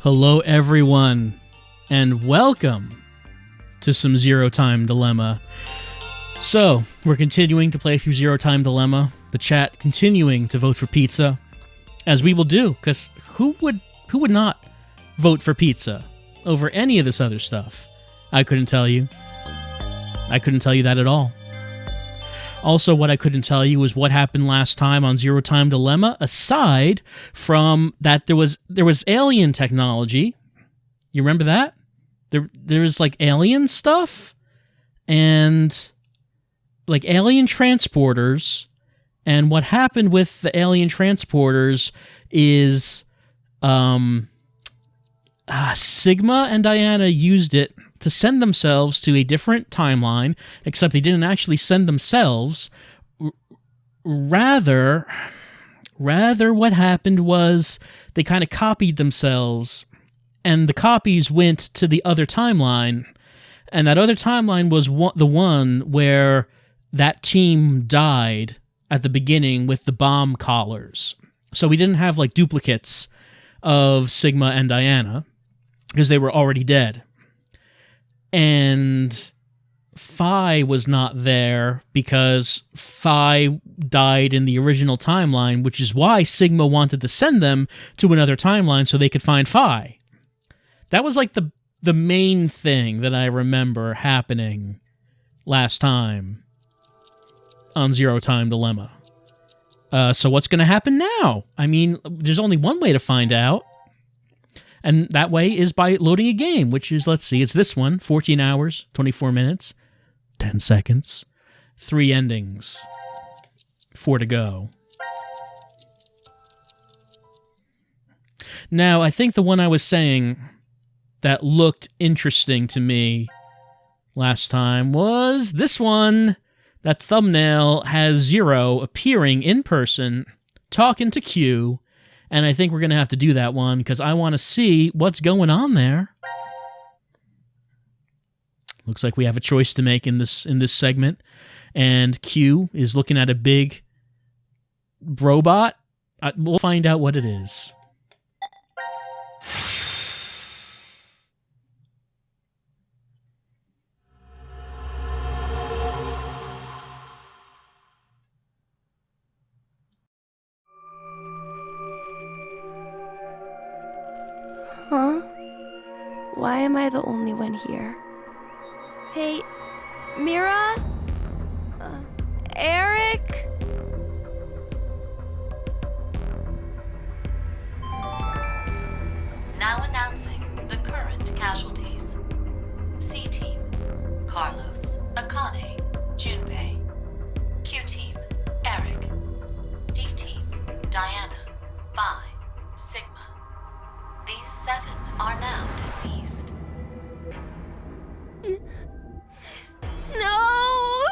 Hello everyone, and welcome to some Zero Time Dilemma. So, we're continuing to play through Zero Time Dilemma, the chat continuing to vote for pizza, as we will do, because who would not vote for pizza over any of this other stuff? I couldn't tell you. I couldn't tell you that at all. Also, what I couldn't tell you is what happened last time on Zero Time Dilemma, aside from that there was alien technology. You remember that? There was like alien stuff and like alien transporters, and what happened with the alien transporters is Sigma and Diana used it to send themselves to a different timeline, except they didn't actually send themselves. Rather what happened was they kind of copied themselves, and the copies went to the other timeline, and that other timeline was the one where that team died at the beginning with the bomb collars. So we didn't have like duplicates of Sigma and Diana, because they were already dead. And Phi was not there because Phi died in the original timeline, which is why Sigma wanted to send them to another timeline so they could find Phi. That was like the main thing that I remember happening last time on Zero Time Dilemma. So what's going to happen now? I mean, there's only one way to find out. And that way is by loading a game, which is, let's see, it's this one, 14 hours, 24 minutes, 10 seconds, 3 endings, 4 to go. Now, I think the one I was saying that looked interesting to me last time was this one. That thumbnail has Zero appearing in person, talking to Q, and I think we're going to have to do that one because I want to see what's going on there. Looks like we have a choice to make in this segment, and Q is looking at a big robot. We'll find out what it is. Huh? Why am I the only one here? Hey, Mira? Eric? Now announcing the current casualties. C-Team, Carlos, Akane, Junpei. Q-Team, Eric. D-Team, Diana, Phi, Sigma. These 7 are now deceased. No!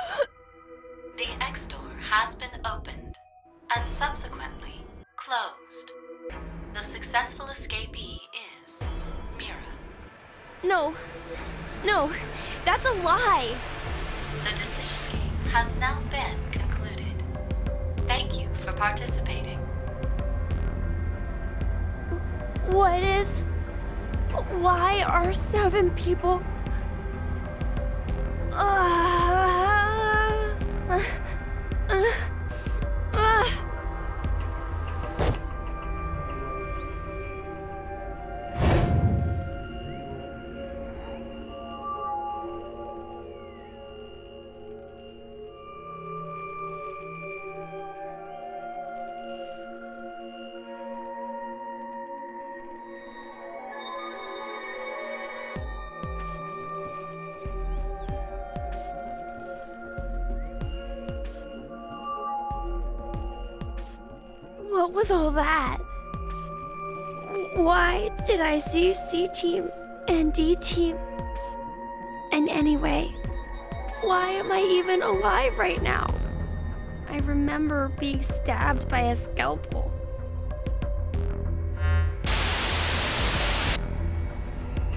The X-Door has been opened and subsequently closed. The successful escapee is Mira. No, that's a lie! The decision game has now been concluded. Thank you for participating. What is... Why are 7 people... What was all that? Why did I see C-Team and D-Team? And anyway, why am I even alive right now? I remember being stabbed by a scalpel.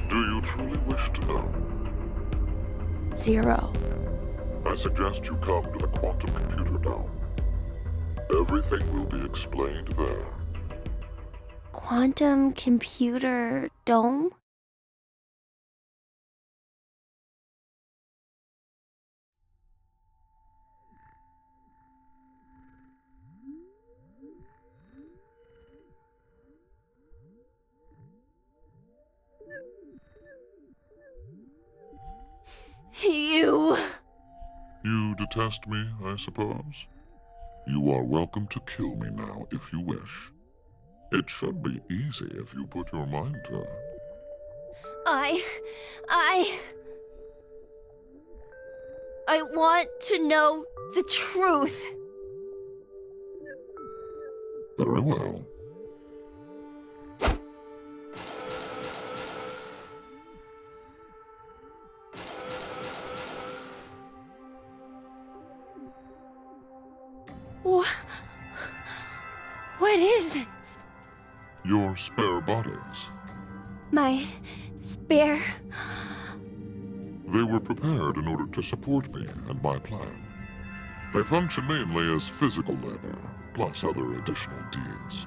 Do you truly wish to know? 0. I suggest you come to the quantum computer now. Everything will be explained there. quantum computer dome? You... You detest me, I suppose? You are welcome to kill me now if you wish. It should be easy if you put your mind to it. I want to know the truth. Very well. What is this? Your spare bodies. My spare... They were prepared in order to support me and my plan. They function mainly as physical labor, plus other additional deeds.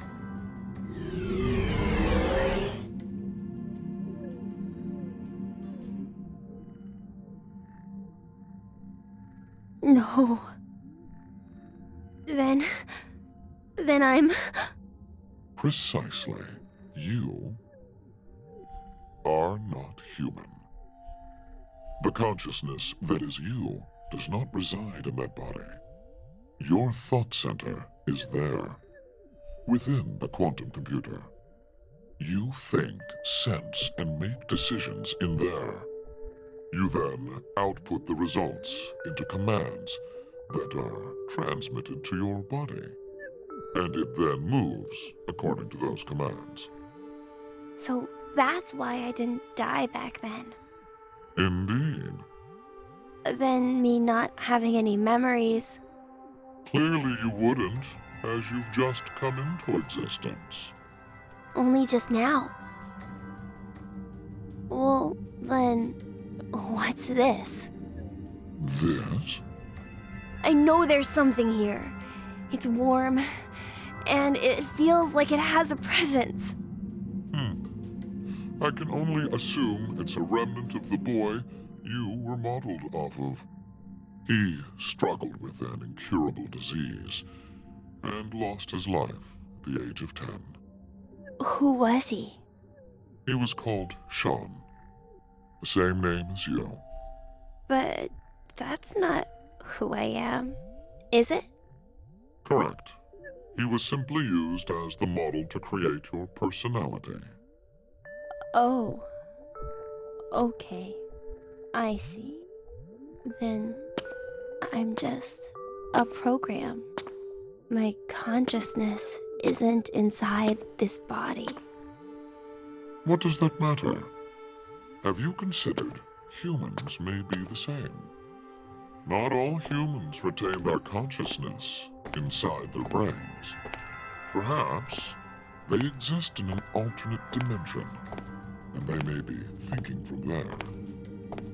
No. Then I'm... Precisely. You are not human. The consciousness that is you does not reside in that body. Your thought center is there, within the quantum computer. You think, sense, and make decisions in there. You then output the results into commands that are transmitted to your body. And it then moves according to those commands. So that's why I didn't die back then. Indeed. Then me not having any memories. Clearly you wouldn't, as you've just come into existence. Only just now. Well, then, what's this? This? I know there's something here. It's warm, and it feels like it has a presence. I can only assume it's a remnant of the boy you were modeled off of. He struggled with an incurable disease and lost his life at the age of 10. Who was he? He was called Sean, the same name as you. But that's not who I am, is it? Correct. He was simply used as the model to create your personality. Oh. Okay. I see. Then I'm just a program. My consciousness isn't inside this body. What does that matter? Have you considered humans may be the same? Not all humans retain their consciousness inside their brains. Perhaps they exist in an alternate dimension, and they may be thinking from there.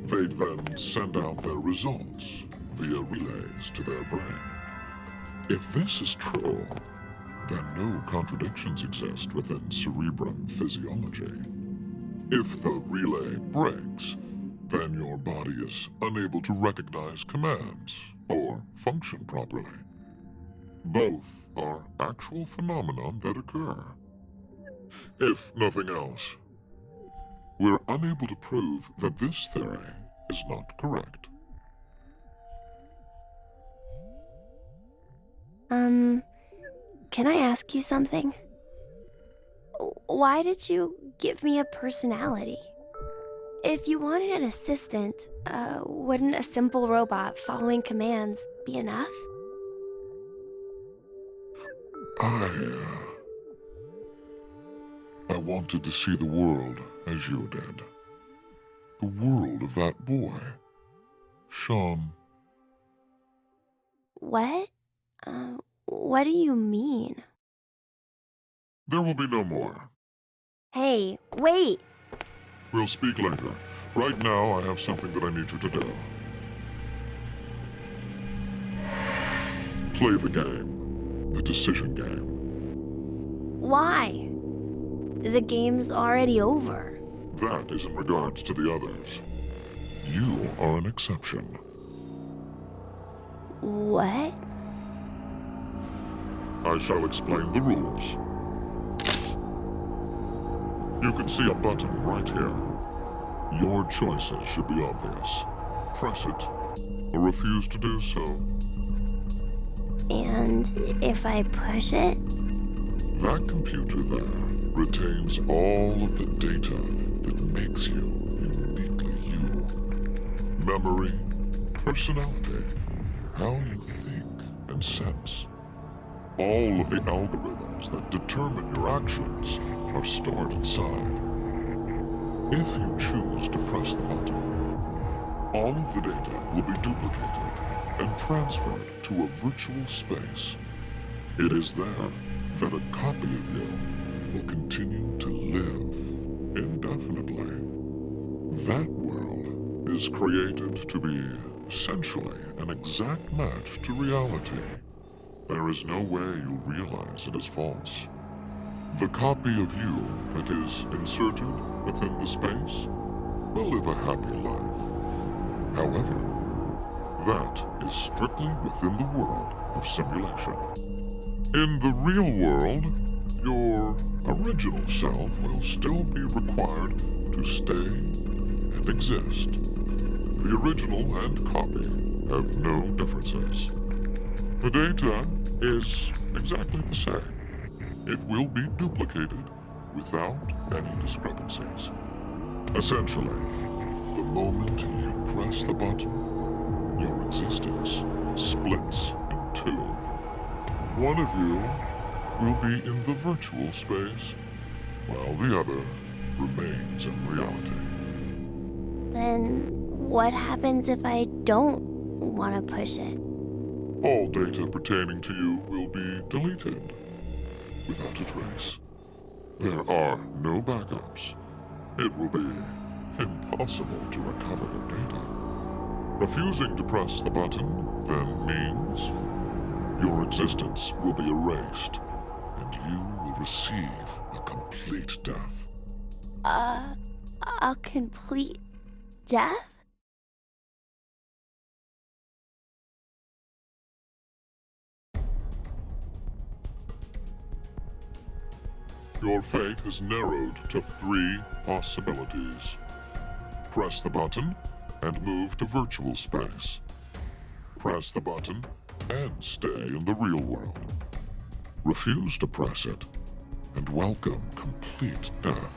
They'd then send out their results via relays to their brain. If this is true, then no contradictions exist within cerebrum physiology. If the relay breaks, then your body is unable to recognize commands or function properly. Both are actual phenomena that occur. If nothing else, we're unable to prove that this theory is not correct. Can I ask you something? Why did you give me a personality? If you wanted an assistant, wouldn't a simple robot following commands be enough? I wanted to see the world as you did. The world of that boy, Sean. What? What do you mean? There will be no more. Hey, wait! We'll speak later. Right now, I have something that I need you to do. Play the game. The decision game. Why? the game's already over. That is in regards to the others. You are an exception. What? I shall explain the rules. You can see a button right here. Your choices should be obvious. Press it, or refuse to do so. And if I push it? That computer there retains all of the data that makes you uniquely you. Memory, personality, how you think and sense. All of the algorithms that determine your actions are stored inside. If you choose to press the button, all of the data will be duplicated and transferred to a virtual space. It is there that a copy of you will continue to live indefinitely. That world is created to be essentially an exact match to reality. There is no way you realize it is false. The copy of you that is inserted within the space will live a happy life. However, that is strictly within the world of simulation. In the real world, your original self will still be required to stay and exist. The original and copy have no differences. The data is exactly the same. It will be duplicated without any discrepancies. Essentially, the moment you press the button, your existence splits in two. One of you will be in the virtual space, while the other remains in reality. Then what happens if I don't want to push it? All data pertaining to you will be deleted without a trace. There are no backups. It will be impossible to recover your data. Refusing to press the button then means your existence will be erased, and you will receive a complete death. A complete death? Your fate is narrowed to 3 possibilities. Press the button and move to virtual space. Press the button and stay in the real world. Refuse to press it and welcome complete death.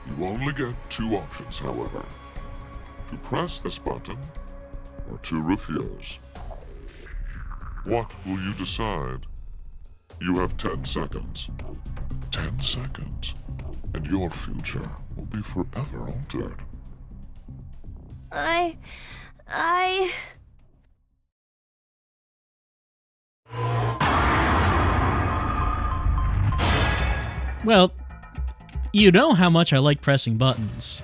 You only get 2 options, however. To press this button or to refuse. What will you decide? You have 10 seconds. 10 seconds, and your future will be forever altered. Well, you know how much I like pressing buttons.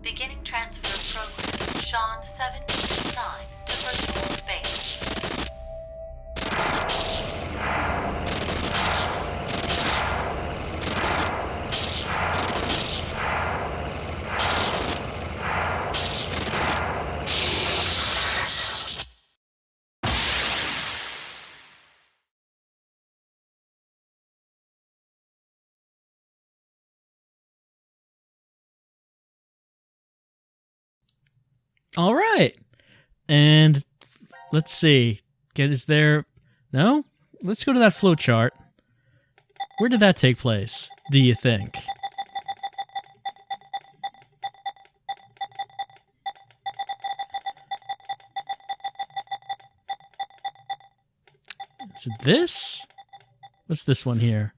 Beginning transfer of program Sean 789 to virtual space. All right. And let's see. Is there... No? Let's go to that flowchart. Where did that take place, do you think? Is it this? What's this one here?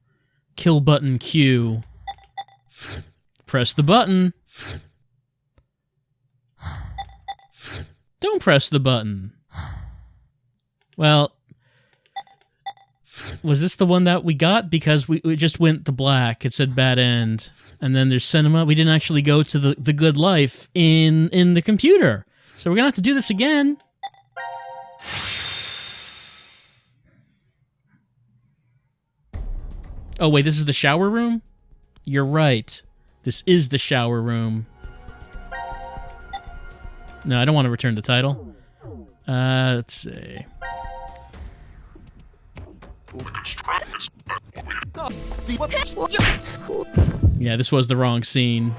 Kill button Q. Press the button. Don't press the button. Well, Was this the one that we got? Because we just went to black. It said bad end. And then there's cinema. We didn't actually go to the good life in the computer. So we're going to have to do this again. Oh, wait, this is the shower room? You're right. This is the shower room. No, I don't want to return the title. Let's see. Yeah, this was the wrong scene.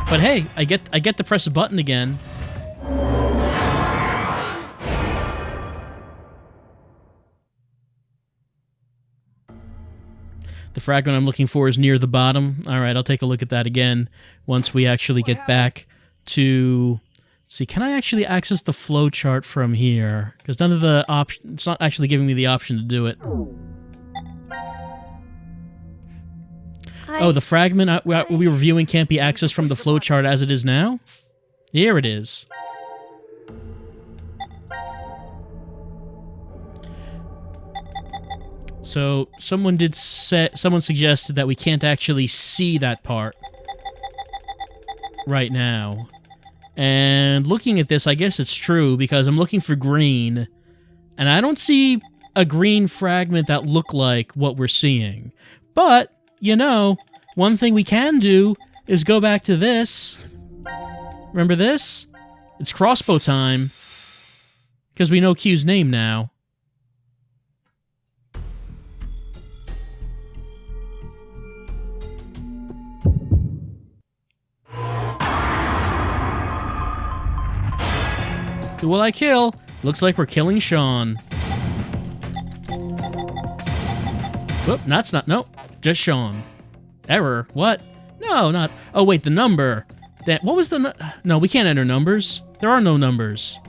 But hey, I get to press a button again. The fragment I'm looking for is near the bottom. All right, I'll take a look at that again once we actually get back to... Let's see, can I actually access the flowchart from here? Because none of the options... It's not actually giving me the option to do it. Oh, the fragment we were viewing can't be accessed from the flowchart as it is now? Here it is. So someone suggested that we can't actually see that part right now. And looking at this, I guess it's true, because I'm looking for green, and I don't see a green fragment that look like what we're seeing. But, you know, one thing we can do is go back to this. Remember this? It's crossbow time. Because we know Q's name now. Who will I kill? Looks like we're killing Sean. Whoop, that's not... Nope, just Sean. Error. What? No, not... Oh, wait, the number. That... What was the... No, we can't enter numbers. There are no numbers.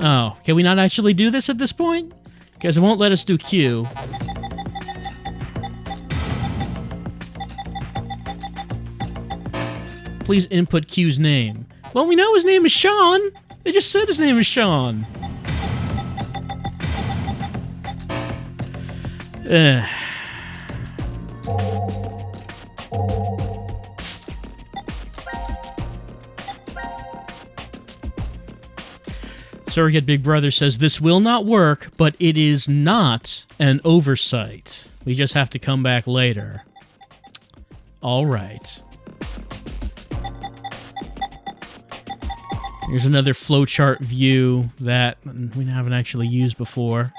Oh, can we not actually do this at this point? Because it won't let us do Q. Please input Q's name. Well, we know his name is Sean. They just said his name is Sean. Surrogate Big Brother says this will not work, but it is not an oversight. We just have to come back later. All right. Here's another flowchart view that we haven't actually used before.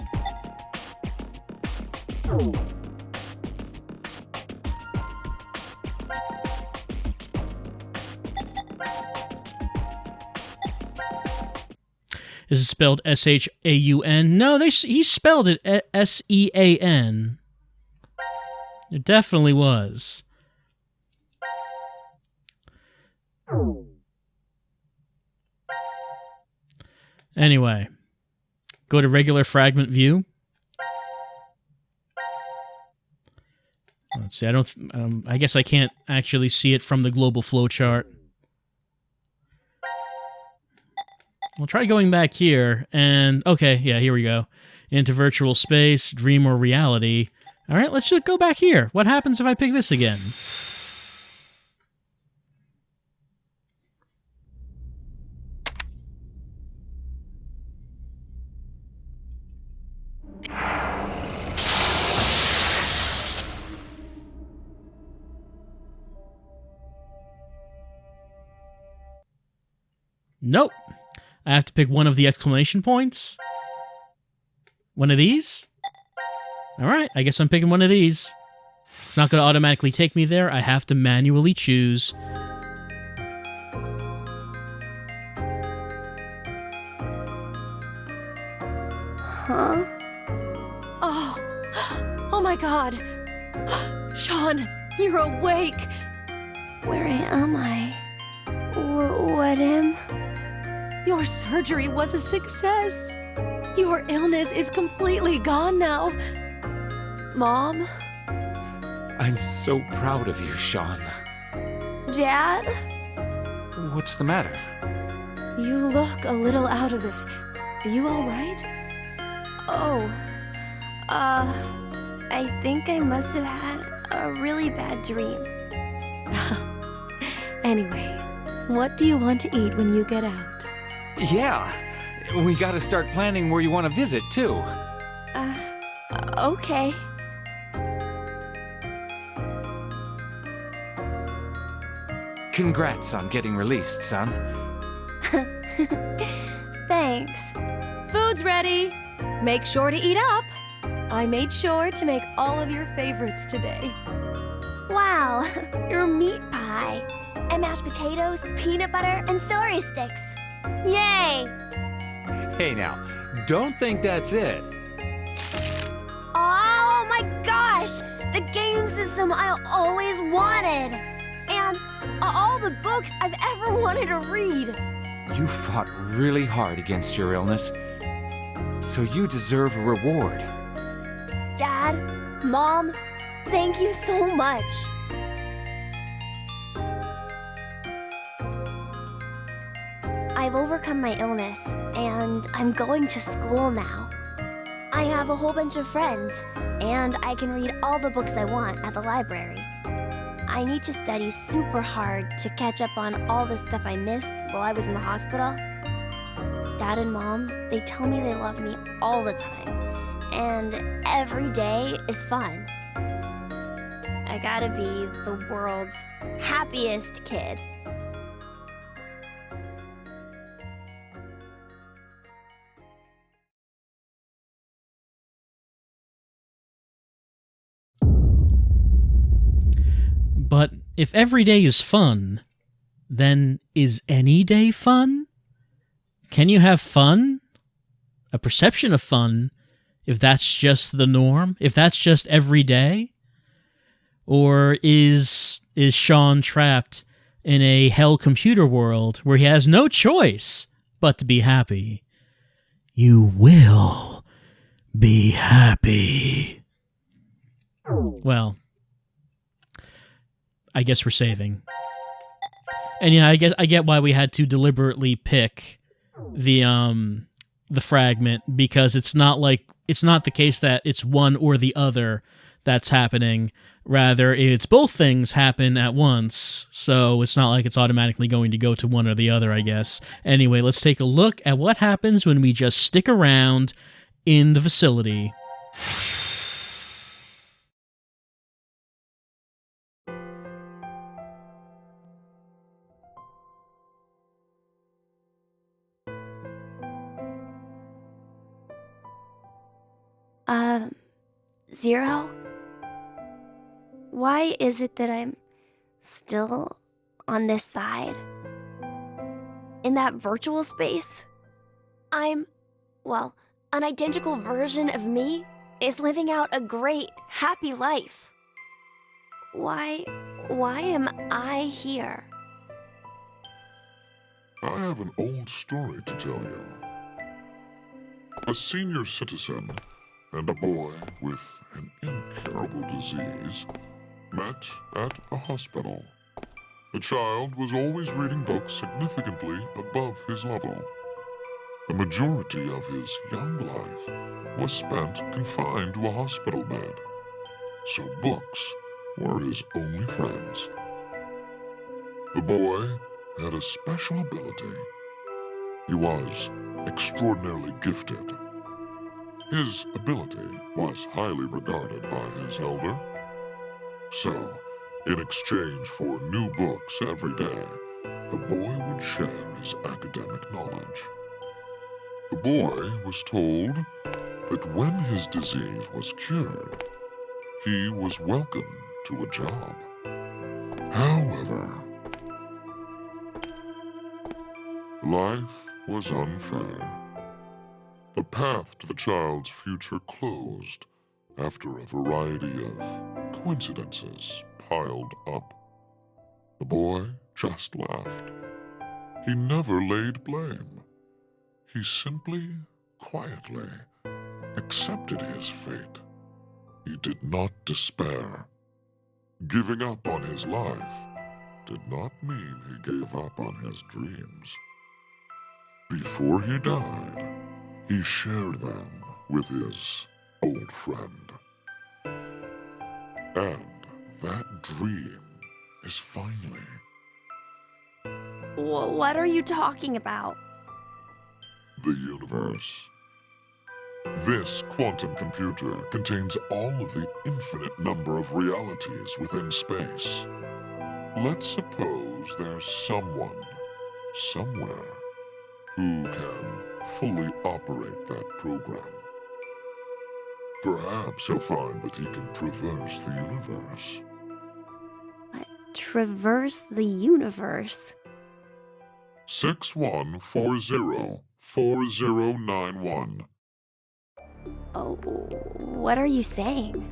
Is it spelled S-H-A-U-N? No, he spelled it S-E-A-N. It definitely was. Anyway, go to regular fragment view. Let's see. I guess I can't actually see it from the global flowchart. We'll try going back here, and okay, yeah, here we go. Into virtual space, dream or reality. All right, let's just go back here. What happens if I pick this again? Nope. I have to pick one of the exclamation points. One of these? Alright, I guess I'm picking one of these. It's not going to automatically take me there. I have to manually choose. Huh? Oh my god. Sean, you're awake. Where am I? What am? Your surgery was a success. Your illness is completely gone now. Mom? I'm so proud of you, Sean. Dad? What's the matter? You look a little out of it. You all right? Oh, I think I must have had a really bad dream. Anyway, what do you want to eat when you get out? Yeah, we gotta start planning where you want to visit, too. Okay. Congrats on getting released, son. Thanks. Food's ready. Make sure to eat up. I made sure to make all of your favorites today. Wow, your meat pie. And mashed potatoes, peanut butter, and celery sticks. Yay! Hey now, don't think that's it. Oh my gosh! The game system I always wanted! And all the books I've ever wanted to read! You fought really hard against your illness, so you deserve a reward. Dad, Mom, thank you so much. I've overcome my illness, and I'm going to school now. I have a whole bunch of friends, and I can read all the books I want at the library. I need to study super hard to catch up on all the stuff I missed while I was in the hospital. Dad and Mom, they tell me they love me all the time, and every day is fun. I gotta be the world's happiest kid. But if every day is fun, then is any day fun? Can you have fun? A perception of fun, if that's just the norm? If that's just every day? Or is Sean trapped in a hell computer world where he has no choice but to be happy? You will be happy. Well, I guess we're saving. And yeah, I get why we had to deliberately pick the fragment, because it's not the case that it's one or the other that's happening. Rather, it's both things happen at once, so it's not like it's automatically going to go to one or the other, I guess. Anyway, let's take a look at what happens when we just stick around in the facility. Zero? Why is it that I'm still on this side? In that virtual space? An identical version of me is living out a great, happy life. Why am I here? I have an old story to tell you. A senior citizen and a boy with an incurable disease met at a hospital. The child was always reading books significantly above his level. The majority of his young life was spent confined to a hospital bed, so books were his only friends. The boy had a special ability. He was extraordinarily gifted. His ability was highly regarded by his elder. So, in exchange for new books every day, the boy would share his academic knowledge. The boy was told that when his disease was cured, he was welcome to a job. However, life was unfair. The path to the child's future closed after a variety of coincidences piled up. The boy just laughed. He never laid blame. He simply, quietly accepted his fate. He did not despair. Giving up on his life did not mean he gave up on his dreams. Before he died, he shared them with his old friend. And that dream is finally... What are you talking about? the universe. This quantum computer contains all of the infinite number of realities within space. Let's suppose there's someone, somewhere, who can fully operate that program. Perhaps he'll find that he can traverse the universe. Traverse the universe? 61404091. Oh, what are you saying?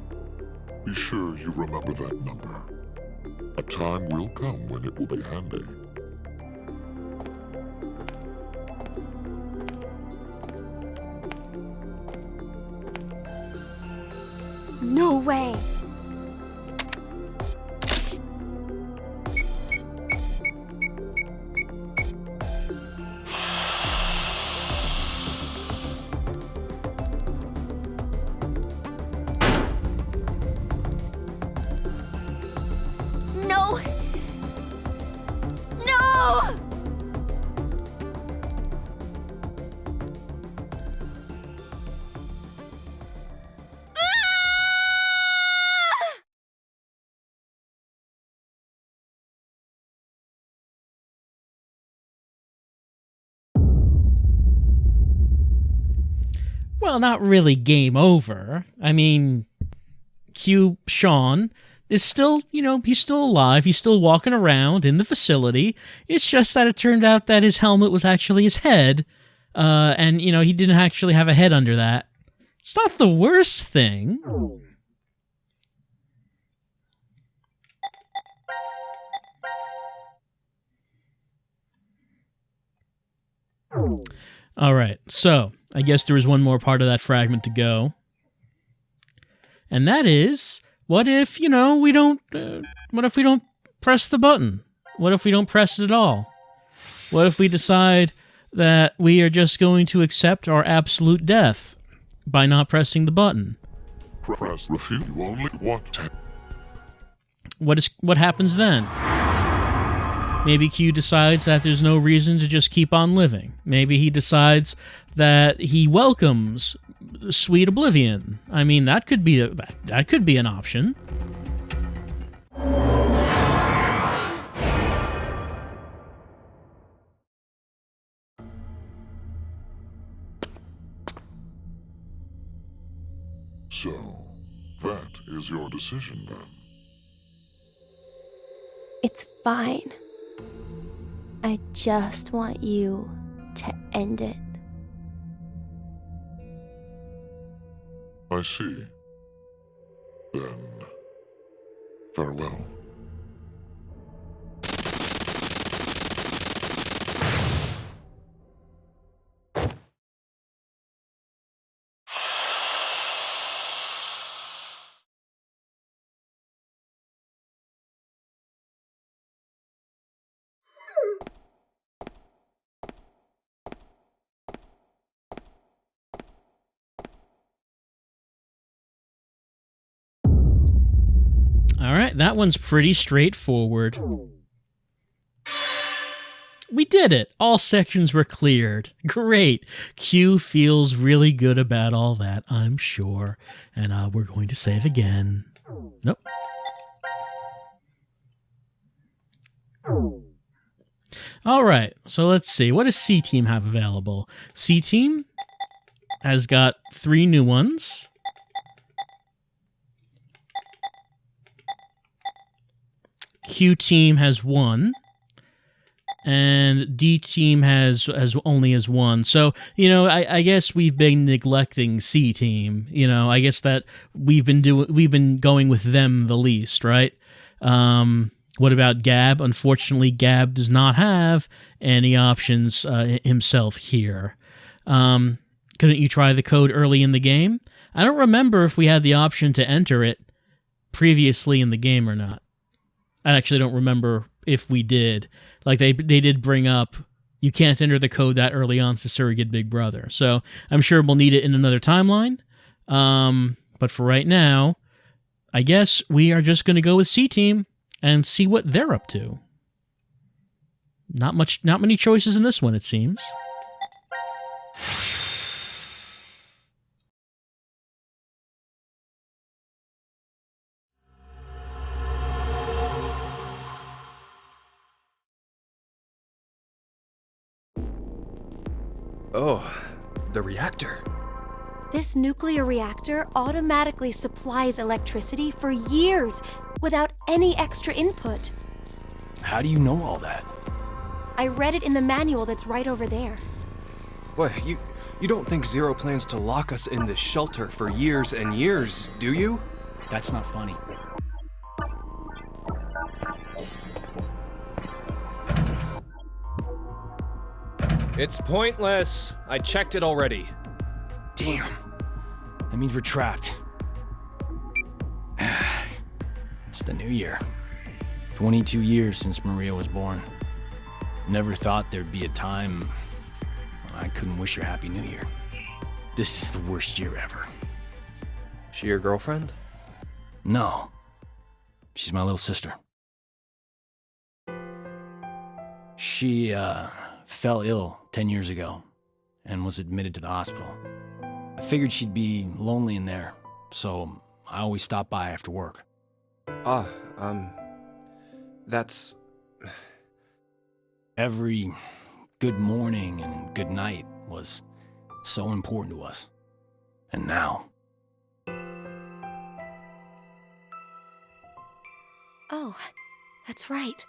Be sure you remember that number. A time will come when it will be handy. No way! No! No! Well, not really game over. I mean, Sean is still, he's still alive. He's still walking around in the facility. It's just that it turned out that his helmet was actually his head. And, he didn't actually have a head under that. It's not the worst thing. All right, so I guess there was one more part of that fragment to go. And that is, what if, we don't press the button? What if we don't press it at all? What if we decide that we are just going to accept our absolute death by not pressing the button? Press refute. You only want to... What happens then? Maybe Q decides that there's no reason to just keep on living. Maybe he decides that he welcomes sweet oblivion. I mean, that could be an option. So, that is your decision then. It's fine. I just want you to end it. I see. Then, farewell. All right, that one's pretty straightforward. We did it. All sections were cleared. Great. Q feels really good about all that, I'm sure. And we're going to save again. Nope. All right, so let's see. What does C-Team have available? C-Team has got 3 new ones. Q-Team has 1. And D-Team has only 1. So, I guess we've been neglecting C-Team. I guess that we've been going with them the least, right? What about Gab? Unfortunately, Gab does not have any options himself here. Couldn't you try the code early in the game? I don't remember if we had the option to enter it previously in the game or not. I actually don't remember if we did. Like, they did bring up you can't enter the code that early on to surrogate Big Brother. So I'm sure we'll need it in another timeline. But for right now, I guess we are just going to go with C-Team and see what they're up to. Not many choices in this one, it seems. Oh, the reactor. This nuclear reactor automatically supplies electricity for years without any extra input. How do you know all that? I read it in the manual that's right over there. What, you don't think Zero plans to lock us in this shelter for years and years, do you? That's not funny. It's pointless. I checked it already. Damn. That means we're trapped. It's the new year. 22 years since Maria was born. Never thought there'd be a time when I couldn't wish her Happy New Year. This is the worst year ever. She your girlfriend? No. She's my little sister. She, fell ill 10 years ago and was admitted to the hospital. I figured she'd be lonely in there, so I always stop by after work. That's... Every good morning and good night was so important to us. And now... Oh, that's right.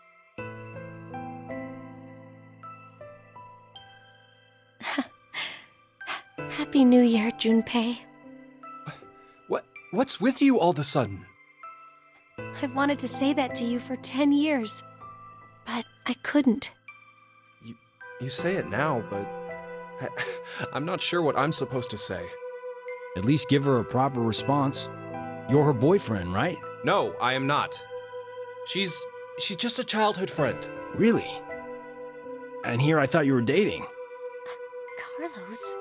Happy New Year, Junpei. What's with you all of a sudden? I've wanted to say that to you for 10 years, but I couldn't. You say it now, but... I'm not sure what I'm supposed to say. At least give her a proper response. You're her boyfriend, right? No, I am not. She's just a childhood friend. Really? And here I thought you were dating. Carlos?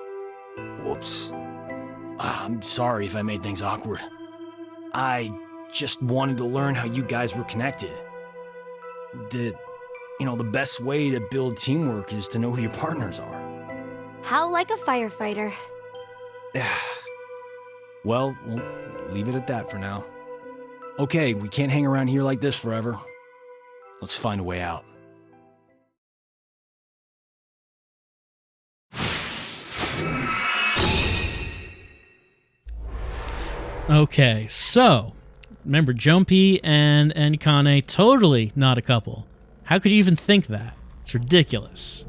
Whoops. I'm sorry if I made things awkward. I just wanted to learn how you guys were connected. The best way to build teamwork is to know who your partners are. How like a firefighter. Well, we'll leave it at that for now. Okay, we can't hang around here like this forever. Let's find a way out. Okay, so remember Junpei and Akane, totally not a couple. How could you even think that? It's ridiculous.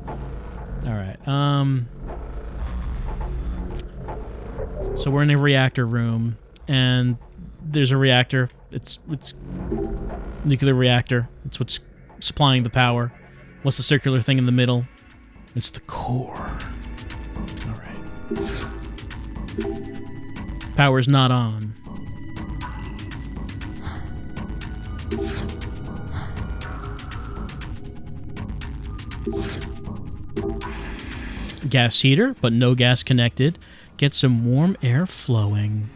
All right. So we're in a reactor room, and there's a reactor. It's nuclear reactor. It's what's supplying the power. What's the circular thing in the middle? It's the core. All right. Power's not on. Gas heater, but no gas connected. Get some warm air flowing.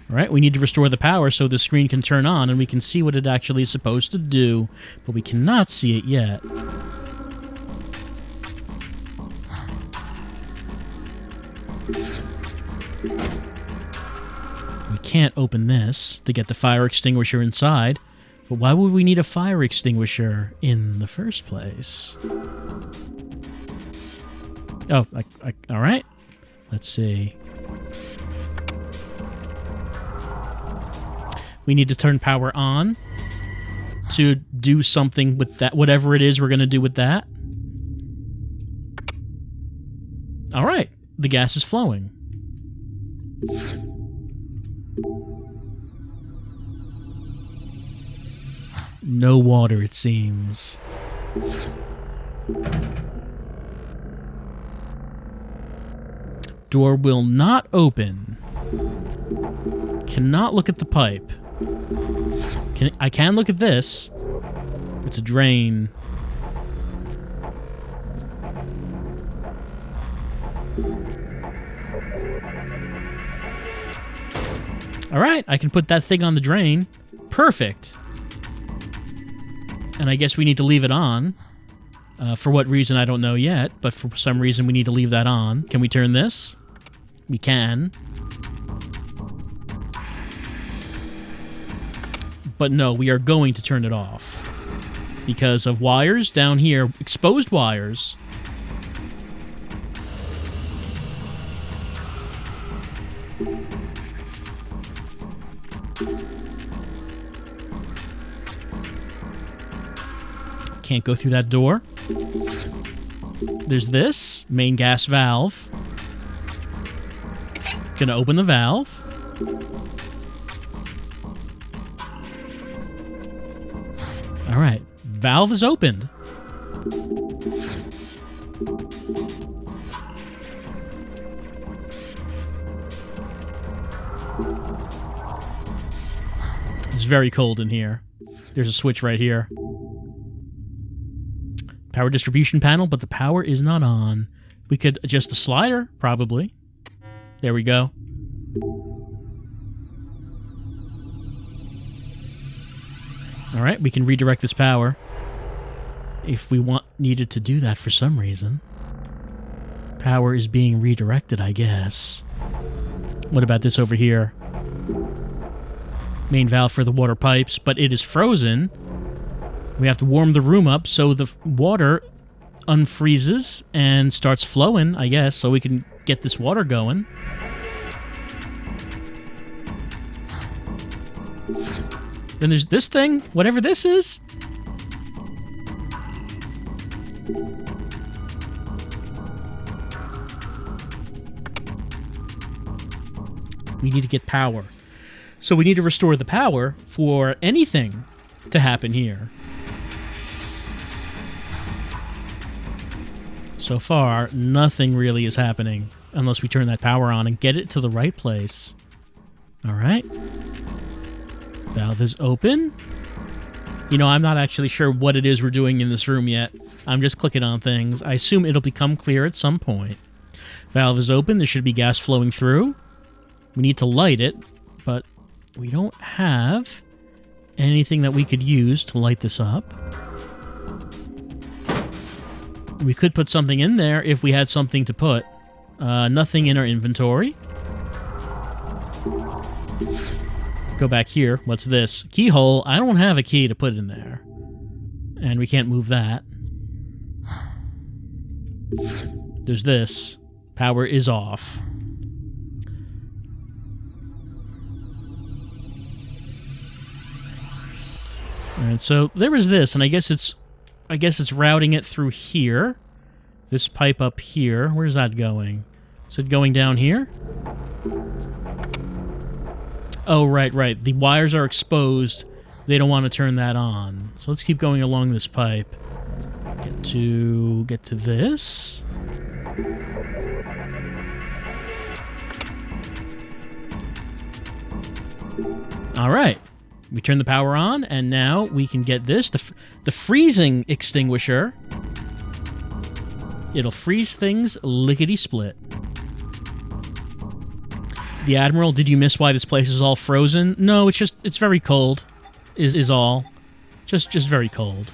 Alright, we need to restore the power so the screen can turn on and we can see what it actually is supposed to do, but we cannot see it yet. We can't open this to get the fire extinguisher inside, but why would we need a fire extinguisher in the first place? Oh, alright. Let's see. We need to turn power on to do something with that, whatever it is we're going to do with that. All right, the gas is flowing. No water, it seems. Door will not open. cannot look at the pipe. I can look at this. It's a drain. Alright, I can put that thing on the drain. Perfect. And I guess we need to leave it on. For what reason, I don't know yet, but for some reason we need to leave that on. Can we turn this? We can. But no, we are going to turn it off. Because of wires down here, exposed wires. Can't go through that door. There's this main gas valve. Gonna open the valve. All right, valve is opened. It's very cold in here. There's a switch right here. Power distribution panel, but the power is not on. We could adjust the slider, probably. There we go. All right, we can redirect this power if we needed to do that for some reason. Power is being redirected, I guess. What about this over here? Main valve for the water pipes, but it is frozen. We have to warm the room up so the water unfreezes and starts flowing, I guess, so we can get this water going. Then there's this thing, whatever this is. We need to get power. So we need to restore the power for anything to happen here. So far, nothing really is happening unless we turn that power on and get it to the right place. All right. Valve is open. You know, I'm not actually sure what it is we're doing in this room yet. I'm just clicking on things. I assume it'll become clear at some point. Valve is open. There should be gas flowing through. We need to light it, but we don't have anything that we could use to light this up. We could put something in there if we had something to put. Nothing in our inventory. Go back here. What's this? Keyhole. I don't have a key to put in there. And we can't move that. There's this. Power is off. Alright, so there was this, and I guess it's routing it through here. This pipe up here. Where's that going? Is it going down here? Oh, right. The wires are exposed. They don't want to turn that on. So let's keep going along this pipe. Get to this. All right. We turn the power on, and now we can get this. The freezing extinguisher. It'll freeze things lickety-split. The Admiral, did you miss why this place is all frozen? No, it's very cold, is all. Just very cold.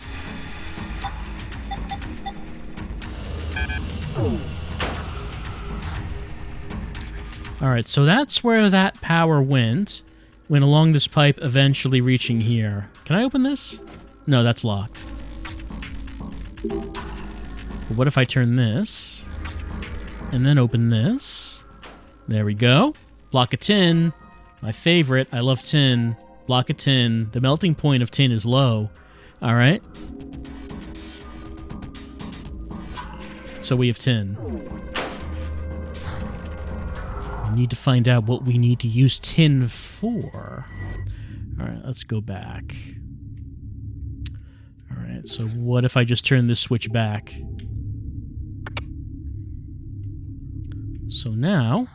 Alright, so that's where that power went along this pipe, eventually reaching here. Can I open this? No, that's locked. But what if I turn this, and then open this? There we go. Block of tin. My favorite. I love tin. Block of tin. The melting point of tin is low. Alright. So we have tin. We need to find out what we need to use tin for. Alright, let's go back. Alright, so what if I just turn this switch back? So now,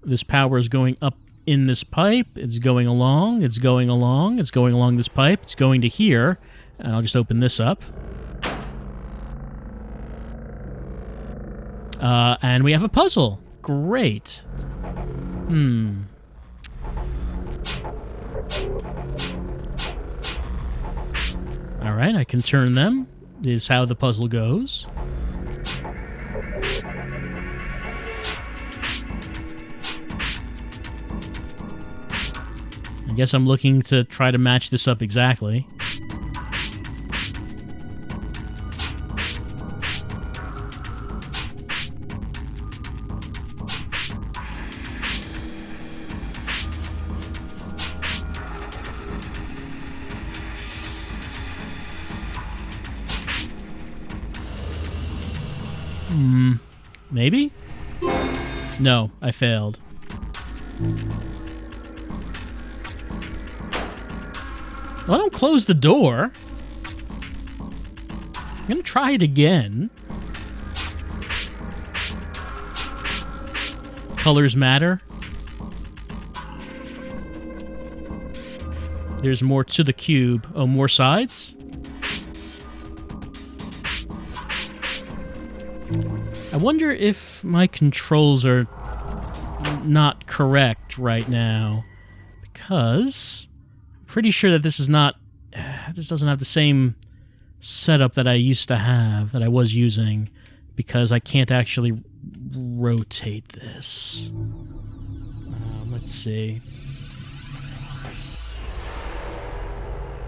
this power is going up in this pipe. It's going along. It's going along. It's going along this pipe. It's going to here. And I'll just open this up. And we have a puzzle. Great. Alright, I can turn them. Is how the puzzle goes. I guess I'm looking to try to match this up exactly. Maybe? No, I failed. Well, don't close the door. I'm gonna try it again. Colors matter. There's more to the cube. Oh, more sides? I wonder if my controls are not correct right now, because I'm pretty sure that this is not... this doesn't have the same setup that I used to have, that I was using, because I can't actually rotate this. Let's see.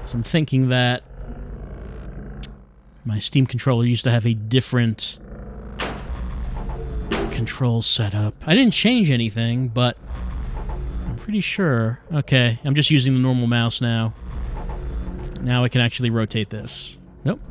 So I'm thinking that my Steam controller used to have a different control setup. I didn't change anything, but I'm pretty sure. Okay, I'm just using the normal mouse now. Now I can actually rotate this. Nope.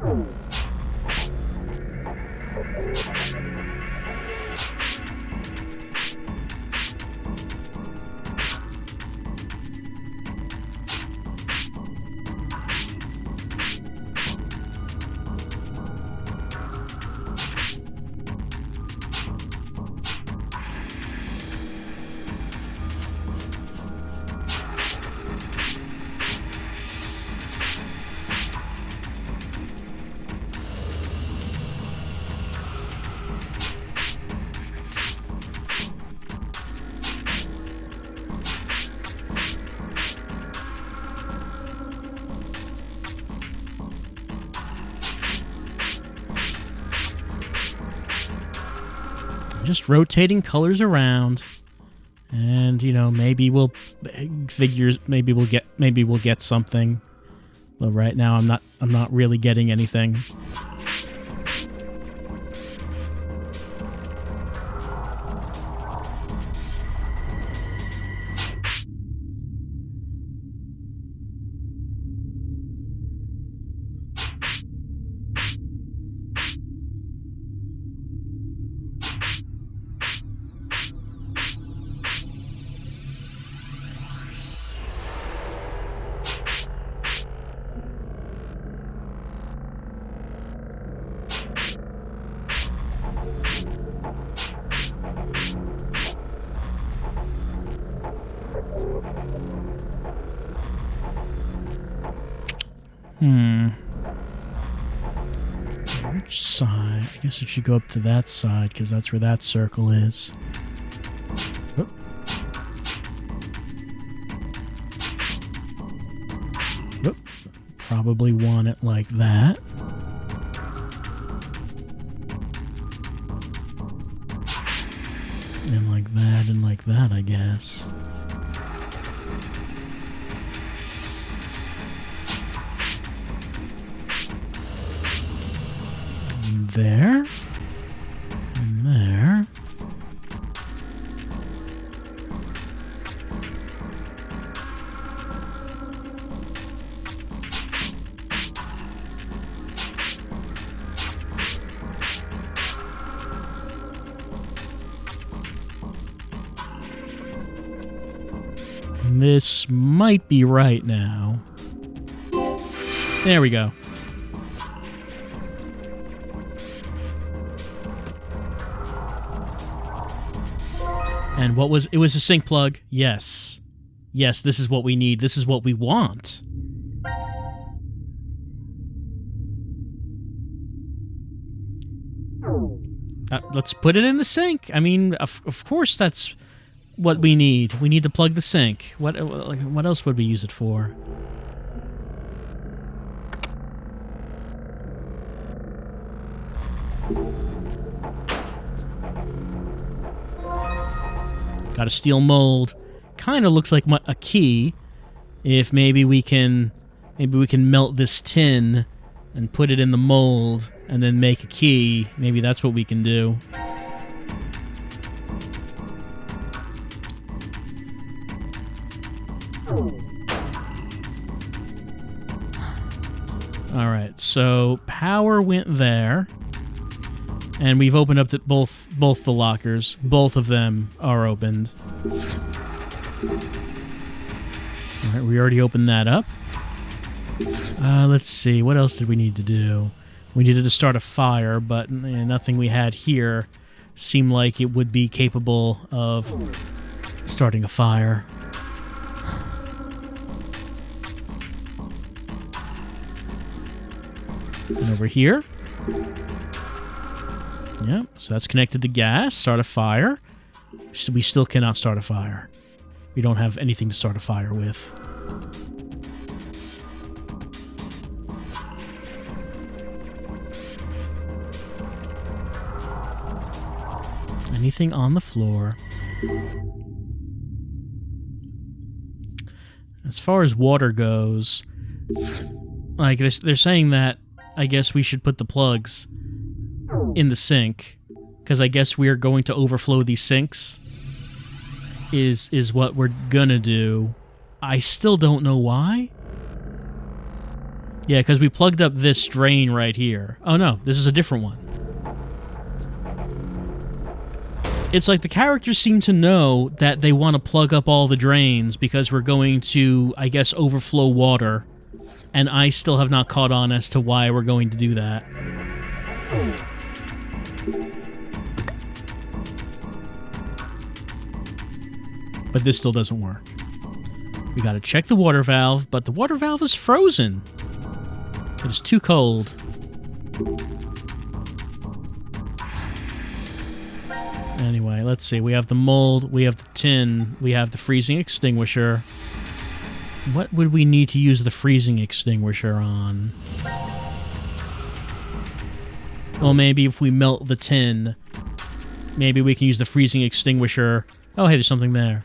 Just rotating colors around, and you know, maybe we'll maybe we'll get something. But right now I'm not really getting anything. Which side? I guess it should go up to that side, because that's where that circle is. Oop. Oop. Probably want it like that. And like that, I guess. There, and there. And this might be right now. There we go. And what was... It was a sink plug. Yes. Yes, this is what we need. This is what we want. Let's put it in the sink. I mean, of course that's what we need. We need to plug the sink. What else would we use it for? Got a steel mold. Kind of looks like a key. If maybe we can melt this tin and put it in the mold and then make a key. Maybe that's what we can do. Alright, so power went there. And we've opened up both the lockers. Both of them are opened. Alright, we already opened that up. Let's see, what else did we need to do? We needed to start a fire, but nothing we had here seemed like it would be capable of starting a fire. And over here. Yep, so that's connected to gas. Start a fire. We still cannot start a fire. We don't have anything to start a fire with. Anything on the floor. As far as water goes, like they're saying that I guess we should put the plugs in the sink, because I guess we are going to overflow these sinks is what we're gonna do. I still don't know why. Yeah, because we plugged up this drain right here. Oh no, this is a different one. It's like the characters seem to know that they want to plug up all the drains because we're going to, I guess, overflow water, and I still have not caught on as to why we're going to do that. But this still doesn't work. We gotta check the water valve, but the water valve is frozen. It is too cold. Anyway, let's see. We have the mold, we have the tin, we have the freezing extinguisher. What would we need to use the freezing extinguisher on? Well, maybe if we melt the tin, maybe we can use the freezing extinguisher. Oh, hey, there's something there.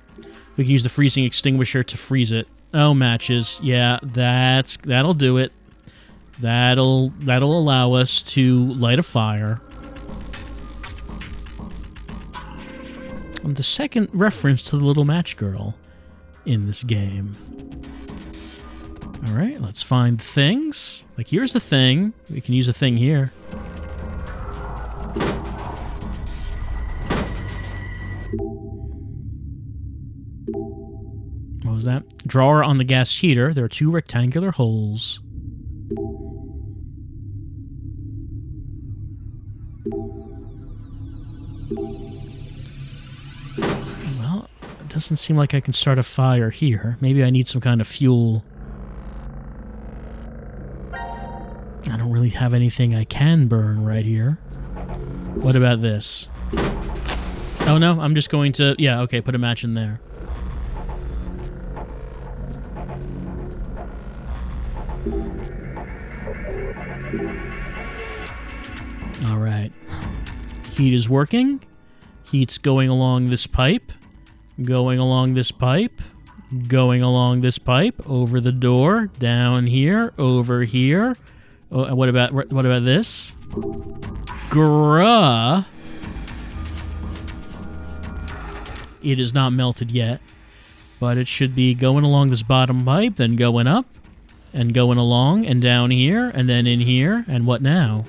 We can use the freezing extinguisher to freeze it. Oh, matches. Yeah, that'll do it. That'll allow us to light a fire. The second reference to the little match girl in this game. Alright, let's find things. Like, here's the thing. We can use a thing here. What was that? Drawer on the gas heater. There are 2 rectangular holes. Well, it doesn't seem like I can start a fire here. Maybe I need some kind of fuel. I don't really have anything I can burn right here. What about this? Oh no, I'm just going to... Yeah, okay, put a match in there. Alright. Heat is working. Heat's going along this pipe. Going along this pipe. Going along this pipe. Over the door. Down here. Over here. Oh, what about this? Gruh. It is not melted yet, but it should be going along this bottom pipe, then going up, and going along, and down here, and then in here, and what now?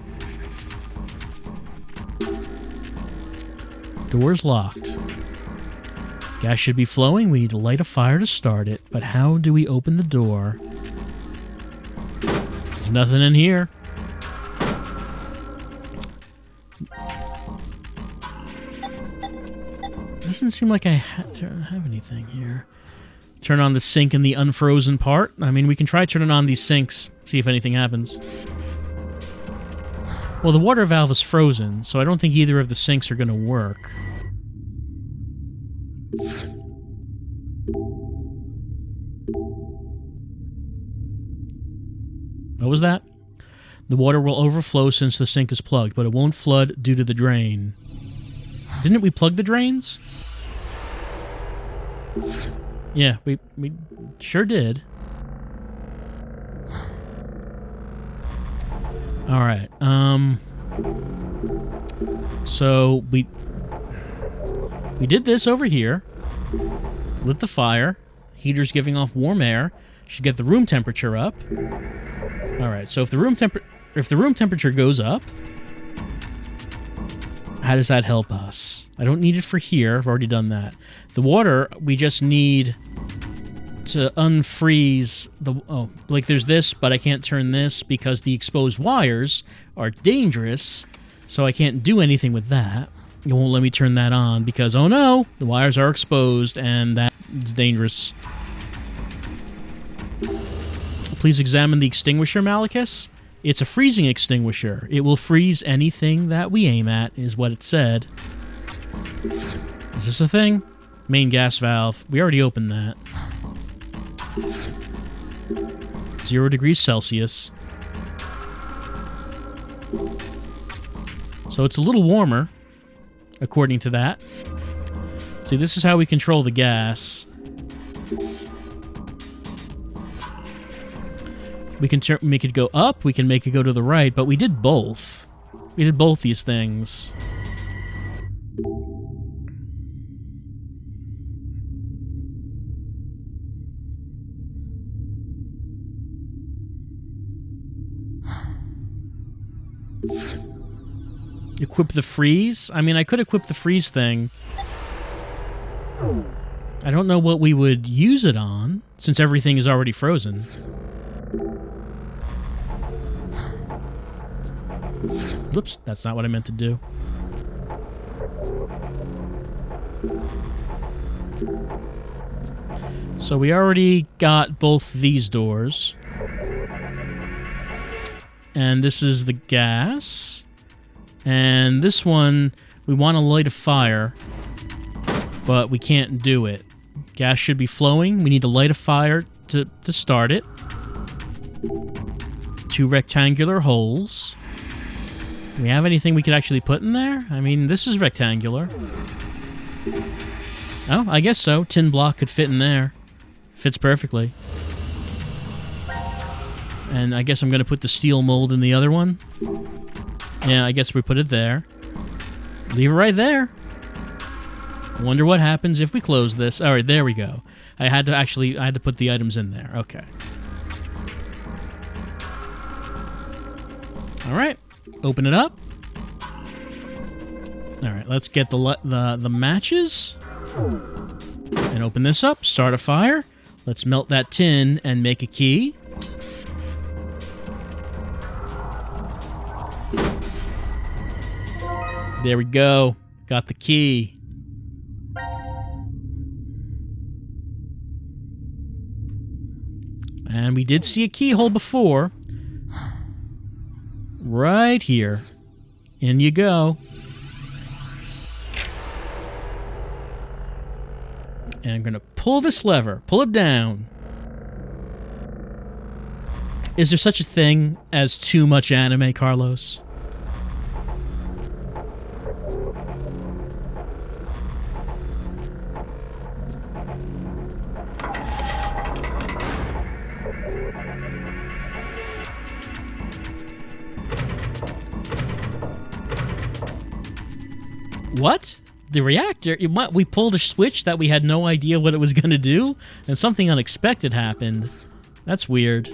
Door's locked. Gas should be flowing. We need to light a fire to start it, but how do we open the door? There's nothing in here. Doesn't seem like I have anything here. Turn on the sink in the unfrozen part. I mean, we can try turning on these sinks, see if anything happens. Well, the water valve is frozen, so I don't think either of the sinks are going to work. What was that? The water will overflow since the sink is plugged, but it won't flood due to the drain. Didn't we plug the drains? Yeah, we sure did. All right. So we did this over here. Lit the fire. Heater's giving off warm air. Should get the room temperature up. All right. So if the room temperature goes up, how does that help us? I don't need it for here. I've already done that. The water, we just need to unfreeze the... Oh, like there's this, but I can't turn this because the exposed wires are dangerous, so I can't do anything with that. It won't let me turn that on because, oh no, the wires are exposed and that's dangerous. Please examine the extinguisher, Malicus. It's a freezing extinguisher. It will freeze anything that we aim at, is what it said. Is this a thing? Main gas valve. We already opened that. 0 degrees Celsius. So it's a little warmer, according to that. See, this is how we control the gas. We can make it go up, we can make it go to the right, but we did both. We did both these things. Equip the freeze? I mean, I could equip the freeze thing. I don't know what we would use it on, since everything is already frozen. Whoops, that's not what I meant to do. So we already got both these doors. And this is the gas. And this one, we want to light a fire, but we can't do it. Gas should be flowing. We need to light a fire to start it. 2 rectangular holes. Do we have anything we could actually put in there? I mean, this is rectangular. Oh, I guess so. Tin block could fit in there. Fits perfectly. And I guess I'm going to put the steel mold in the other one. Yeah, I guess we put it there. Leave it right there. I wonder what happens if we close this. All right, there we go. I had to put the items in there. Okay. All right. Open it up. All right, let's get the matches and open this up. Start a fire. Let's melt that tin and make a key. There we go. Got the key. And we did see a keyhole before. Right here. In you go. And I'm going to pull this lever. Pull it down. Is there such a thing as too much anime, Carlos? What? The reactor? We pulled a switch that we had no idea what it was going to do, and something unexpected happened. That's weird.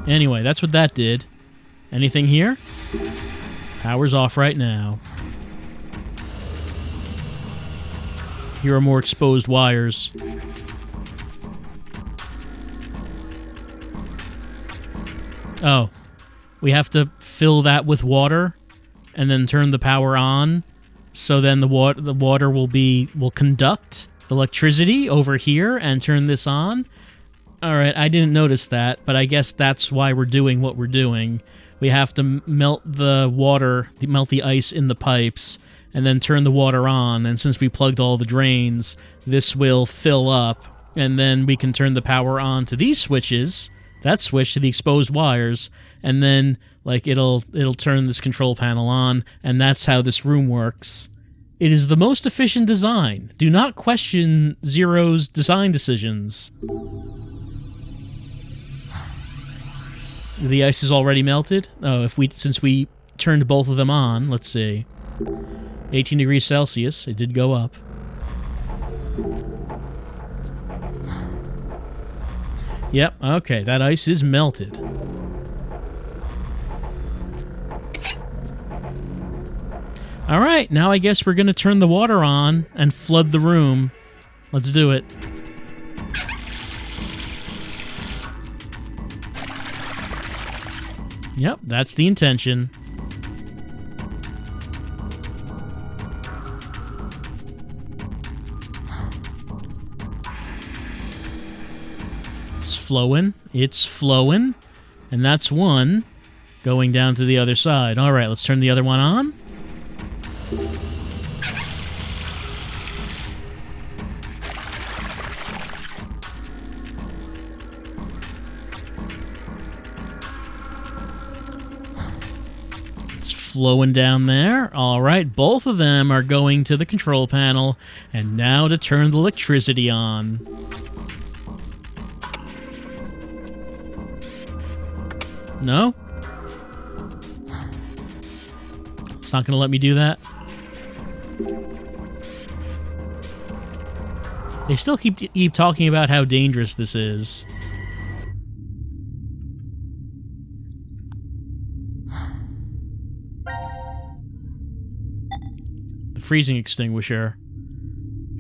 Anyway, that's what that did. Anything here? Power's off right now. Here are more exposed wires. Oh. We have to fill that with water and then turn the power on. So then the water will conduct the electricity over here and turn this on. All right, I didn't notice that, but I guess that's why we're doing what we're doing. We have to melt the water, melt the ice in the pipes, and then turn the water on. And since we plugged all the drains, this will fill up, and then we can turn the power on to these switches, that switch to the exposed wires, and then like it'll turn this control panel on, and that's how this room works. It is the most efficient design. Do not question Zero's design decisions. The ice is already melted. Oh, since we turned both of them on, let's see. 18 degrees Celsius. It did go up. Yep, okay, that ice is melted. Alright, now I guess we're gonna turn the water on and flood the room. Let's do it. Yep, that's the intention. It's flowing. It's flowing. And that's one going down to the other side. All right, let's turn the other one on. Flowing down there. All right, both of them are going to the control panel, and now to turn the electricity on. No? It's not going to let me do that? They still keep talking about how dangerous this is. Freezing extinguisher.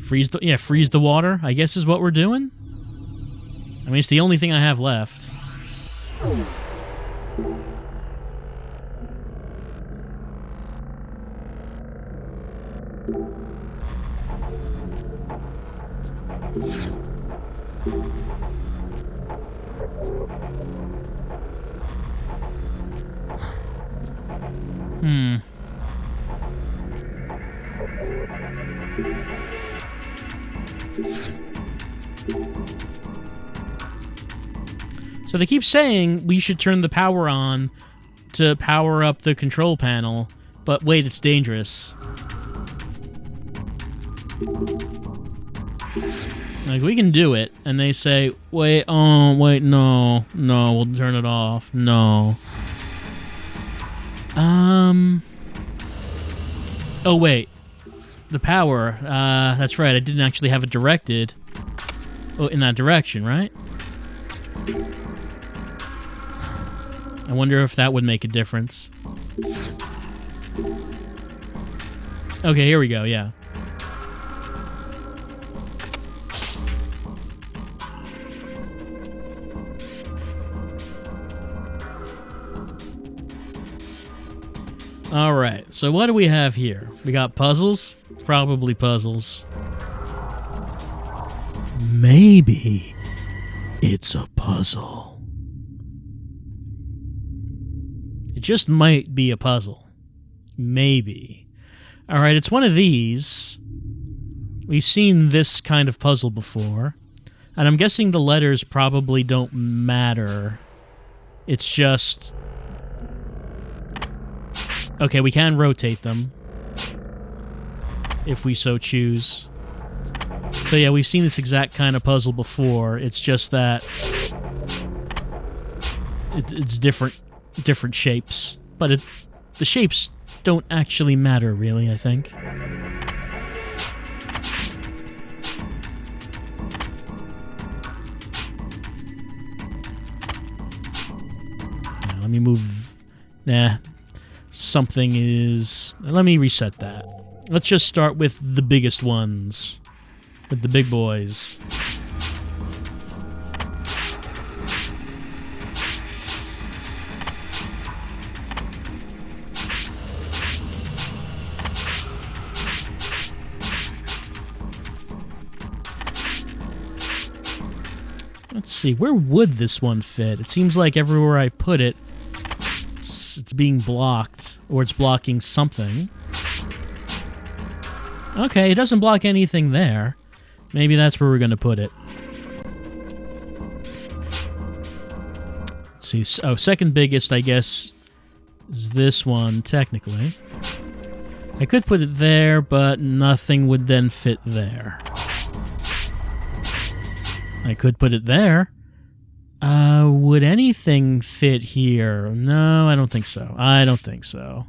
Freeze the water, I guess is what we're doing. I mean, it's the only thing I have left. So they keep saying we should turn the power on to power up the control panel, but wait, it's dangerous. Like, we can do it, and they say, wait, no, we'll turn it off, no. Oh, wait. The power, that's right, I didn't actually have it directed in that direction, right? I wonder if that would make a difference. Okay, here we go, yeah. Alright, so what do we have here? We got puzzles? Probably puzzles. Maybe it's a puzzle. It just might be a puzzle. Maybe. Alright, it's one of these. We've seen this kind of puzzle before. And I'm guessing the letters probably don't matter. It's just... Okay, we can rotate them. If we so choose. So yeah, we've seen this exact kind of puzzle before. It's just that... It's different shapes. But the shapes don't actually matter, really, I think. Now, let me move... Nah. Something is... Let me reset that. Let's just start with the biggest ones. With the big boys. Let's see, where would this one fit? It seems like everywhere I put it, it's being blocked, or it's blocking something. Okay, it doesn't block anything there. Maybe that's where we're going to put it. Let's see. Oh, second biggest, I guess, is this one, technically. I could put it there, but nothing would then fit there. I could put it there. Would anything fit here? No, I don't think so. I don't think so.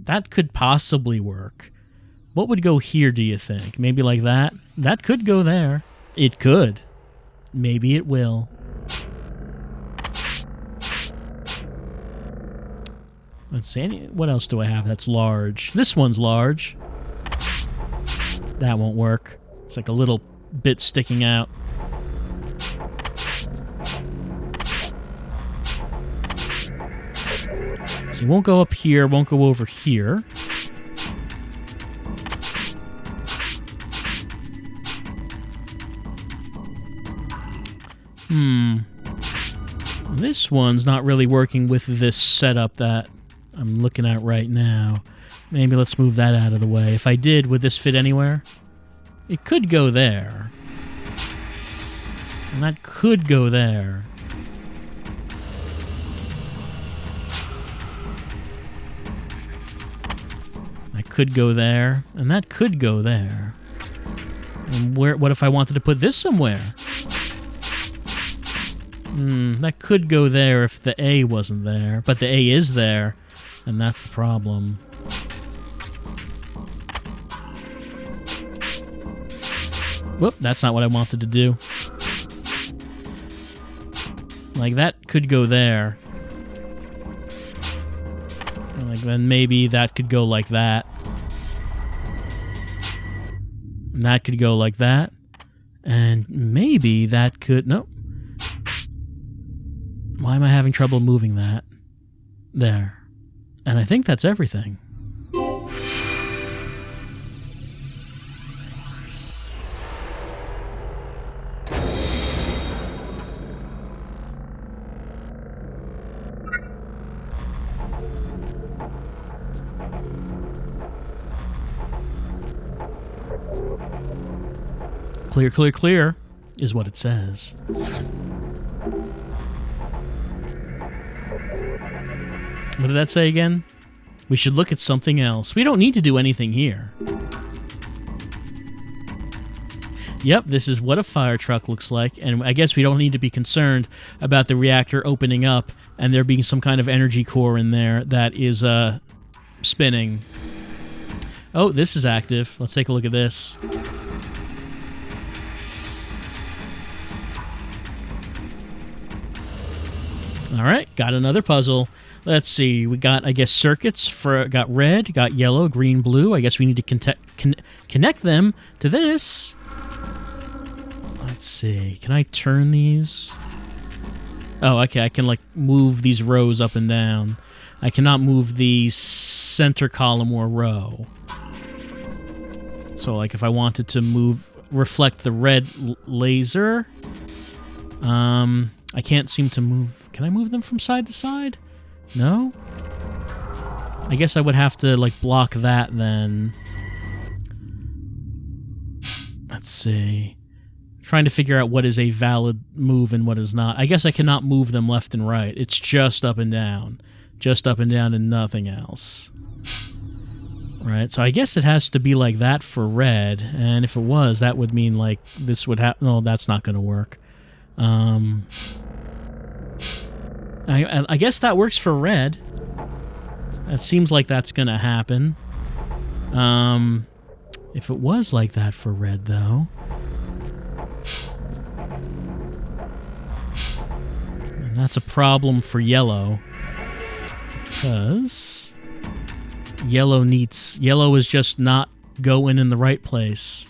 That could possibly work. What would go here, do you think? Maybe like that? That could go there. It could. Maybe it will. Let's see. What else do I have that's large? This one's large. That won't work. It's like a little bit sticking out. So it won't go up here, won't go over here. This one's not really working with this setup that I'm looking at right now. Maybe let's move that out of the way. If I did, would this fit anywhere? It could go there. And that could go there. That could go there. And that could go there. And what if I wanted to put this somewhere? That could go there if the A wasn't there. But the A is there. And that's the problem. Whoop, that's not what I wanted to do. Like, that could go there. Like, then maybe that could go like that. And that could go like that. And maybe that could... Nope. Why am I having trouble moving that? There. And I think that's everything. Clear, clear, clear is what it says. What did that say again? We should look at something else. We don't need to do anything here. Yep, this is what a fire truck looks like, and I guess we don't need to be concerned about the reactor opening up and there being some kind of energy core in there that is spinning. Oh, this is active. Let's take a look at this. All right, got another puzzle. Let's see. We got, I guess, circuits for got red, got yellow, green, blue. I guess we need to connect them to this. Let's see. Can I turn these? Oh, okay. I can like move these rows up and down. I cannot move the center column or row. So, like, if I wanted to reflect the red laser, I can't seem to move. Can I move them from side to side? No? I guess I would have to, like, block that then. Let's see. I'm trying to figure out what is a valid move and what is not. I guess I cannot move them left and right. It's just up and down. Just up and down and nothing else. Right, so I guess it has to be like that for red. And if it was, that would mean, like, this would happen. No, that's not going to work. I guess that works for red. That seems like that's going to happen. If it was like that for red, though... And that's a problem for yellow. Because... Yellow is just not going in the right place.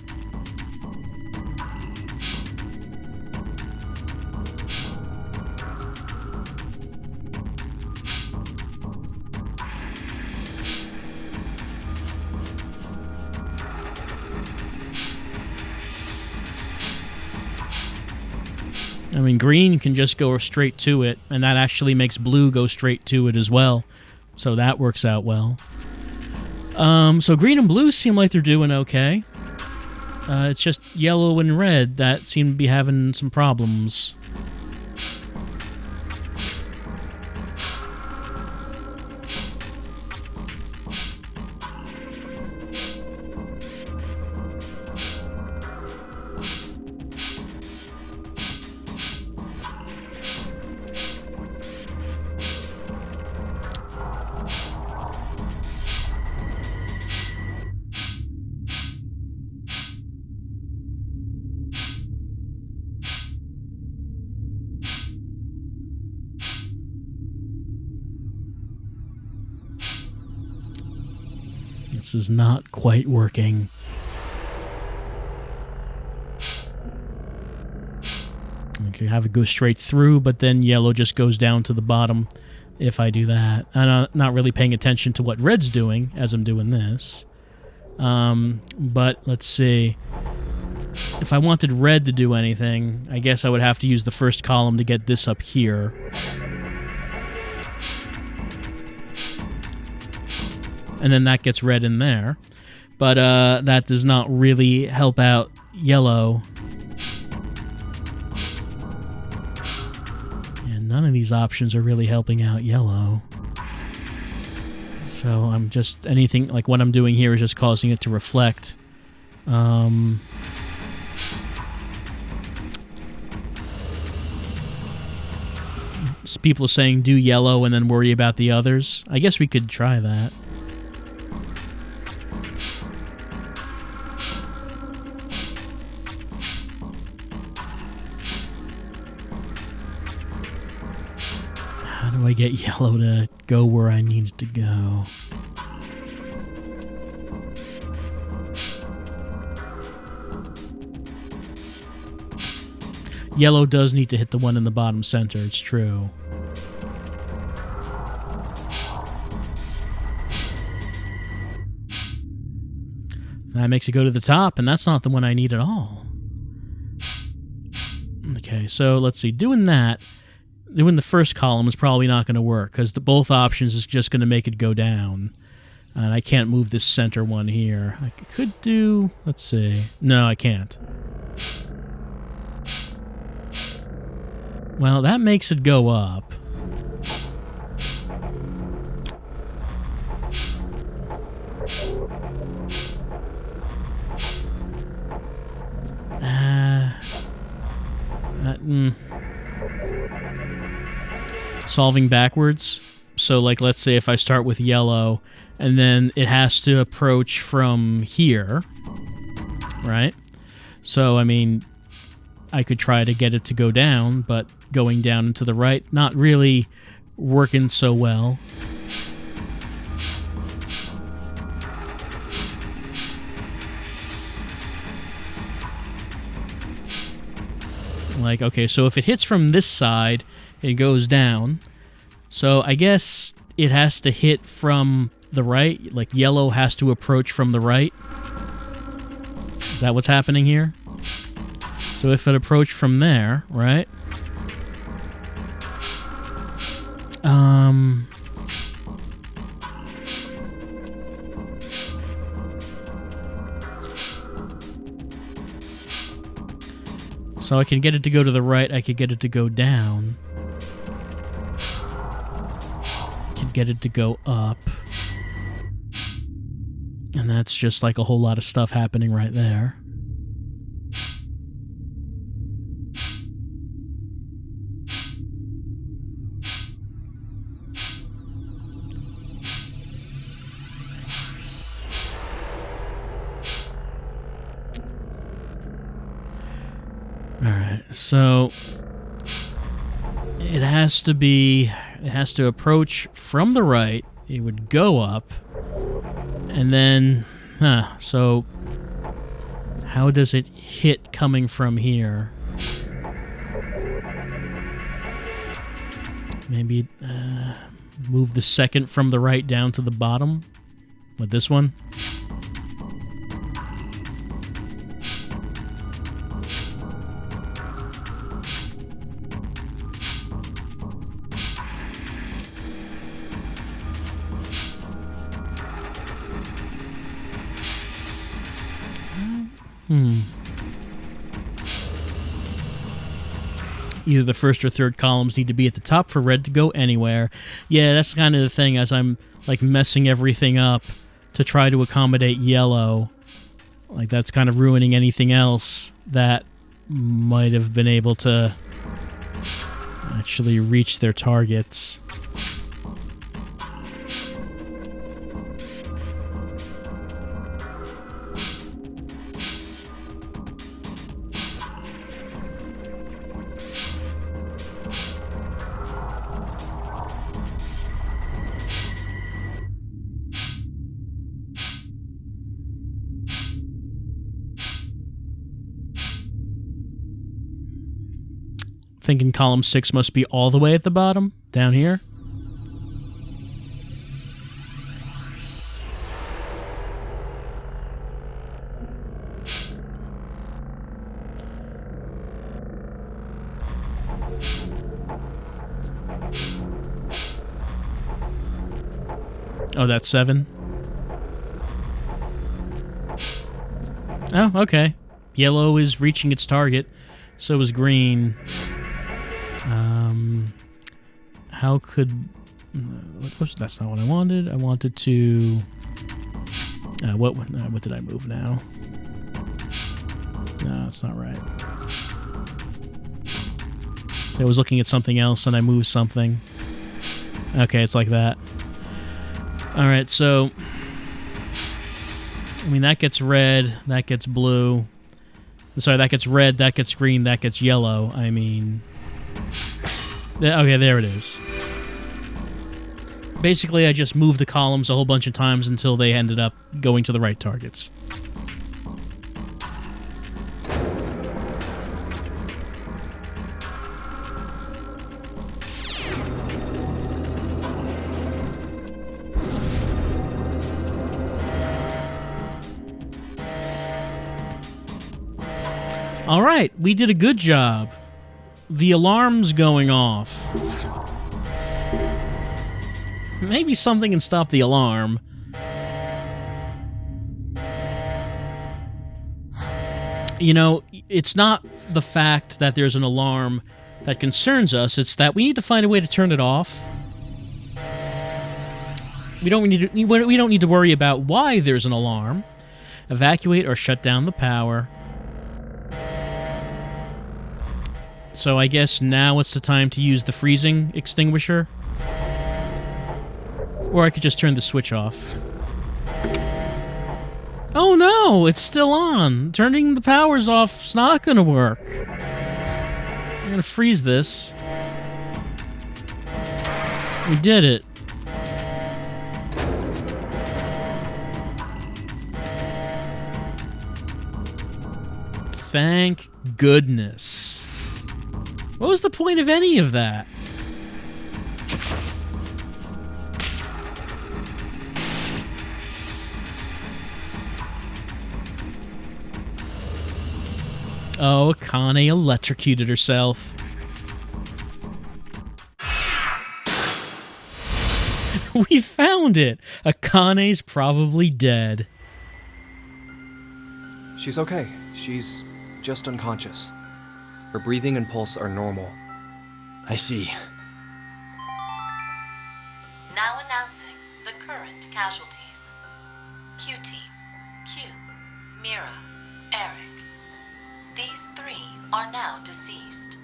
I mean, green can just go straight to it, and that actually makes blue go straight to it as well. So that works out well. So green and blue seem like they're doing okay. It's just yellow and red that seem to be having some problems. This is not quite working. Okay, have it go straight through, but then yellow just goes down to the bottom if I do that. I'm not really paying attention to what red's doing as I'm doing this. But let's see. If I wanted red to do anything, I guess I would have to use the first column to get this up here. And then that gets red in there. But that does not really help out yellow. And none of these options are really helping out yellow. So I'm just, anything, like what I'm doing here is just causing it to reflect. People are saying do yellow and then worry about the others. I guess we could try that. How do I get yellow to go where I need it to go? Yellow does need to hit the one in the bottom center, it's true. That makes it go to the top, and that's not the one I need at all. Okay, so let's see. Doing that, doing the first column is probably not going to work, because both options is just going to make it go down. And I can't move this center one here. I could do... let's see. No, I can't. Well, that makes it go up. Solving backwards. So, like, let's say if I start with yellow, and then it has to approach from here, right? So, I mean, I could try to get it to go down, but going down and to the right, not really working so well. Like, okay, so if it hits from this side, it goes down. So I guess it has to hit from the right, like yellow has to approach from the right. Is that what's happening here? So if it approached from there, right? So I can get it to go to the right, I could get it to go down. I can get it to go up. And that's just like a whole lot of stuff happening right there. Alright, so it has to approach from the right, it would go up, and then, so how does it hit coming from here? Maybe move the second from the right down to the bottom with this one. Either the first or third columns need to be at the top for red to go anywhere. Yeah, that's kind of the thing, as I'm like messing everything up to try to accommodate yellow. Like, that's kind of ruining anything else that might have been able to actually reach their targets. Thinking column 6 must be all the way at the bottom, down here. Oh, that's 7. Oh, okay. Yellow is reaching its target. So is green. How could... that's not what I wanted. I wanted to... what did I move now? No, that's not right. So I was looking at something else and I moved something. Okay, it's like that. Alright, so... I mean, that gets red, that gets blue. Sorry, that gets red, that gets green, that gets yellow. I mean... Okay, there it is. Basically, I just moved the columns a whole bunch of times until they ended up going to the right targets. Alright, we did a good job. The alarm's going off. Maybe something can stop the alarm. You know, it's not the fact that there's an alarm that concerns us, it's that we need to find a way to turn it off. We don't need to worry about why there's an alarm. Evacuate or shut down the power. So I guess now it's the time to use the freezing extinguisher. Or I could just turn the switch off. Oh no, it's still on. Turning the powers off is not gonna work. I'm gonna freeze this. We did it. Thank goodness. What was the point of any of that? Oh, Akane electrocuted herself. We found it! Akane's probably dead. She's okay. She's just unconscious. Her breathing and pulse are normal. I see. Now announcing the current casualties. Q-Team, Q, Mira, Eric. These 3 are now deceased.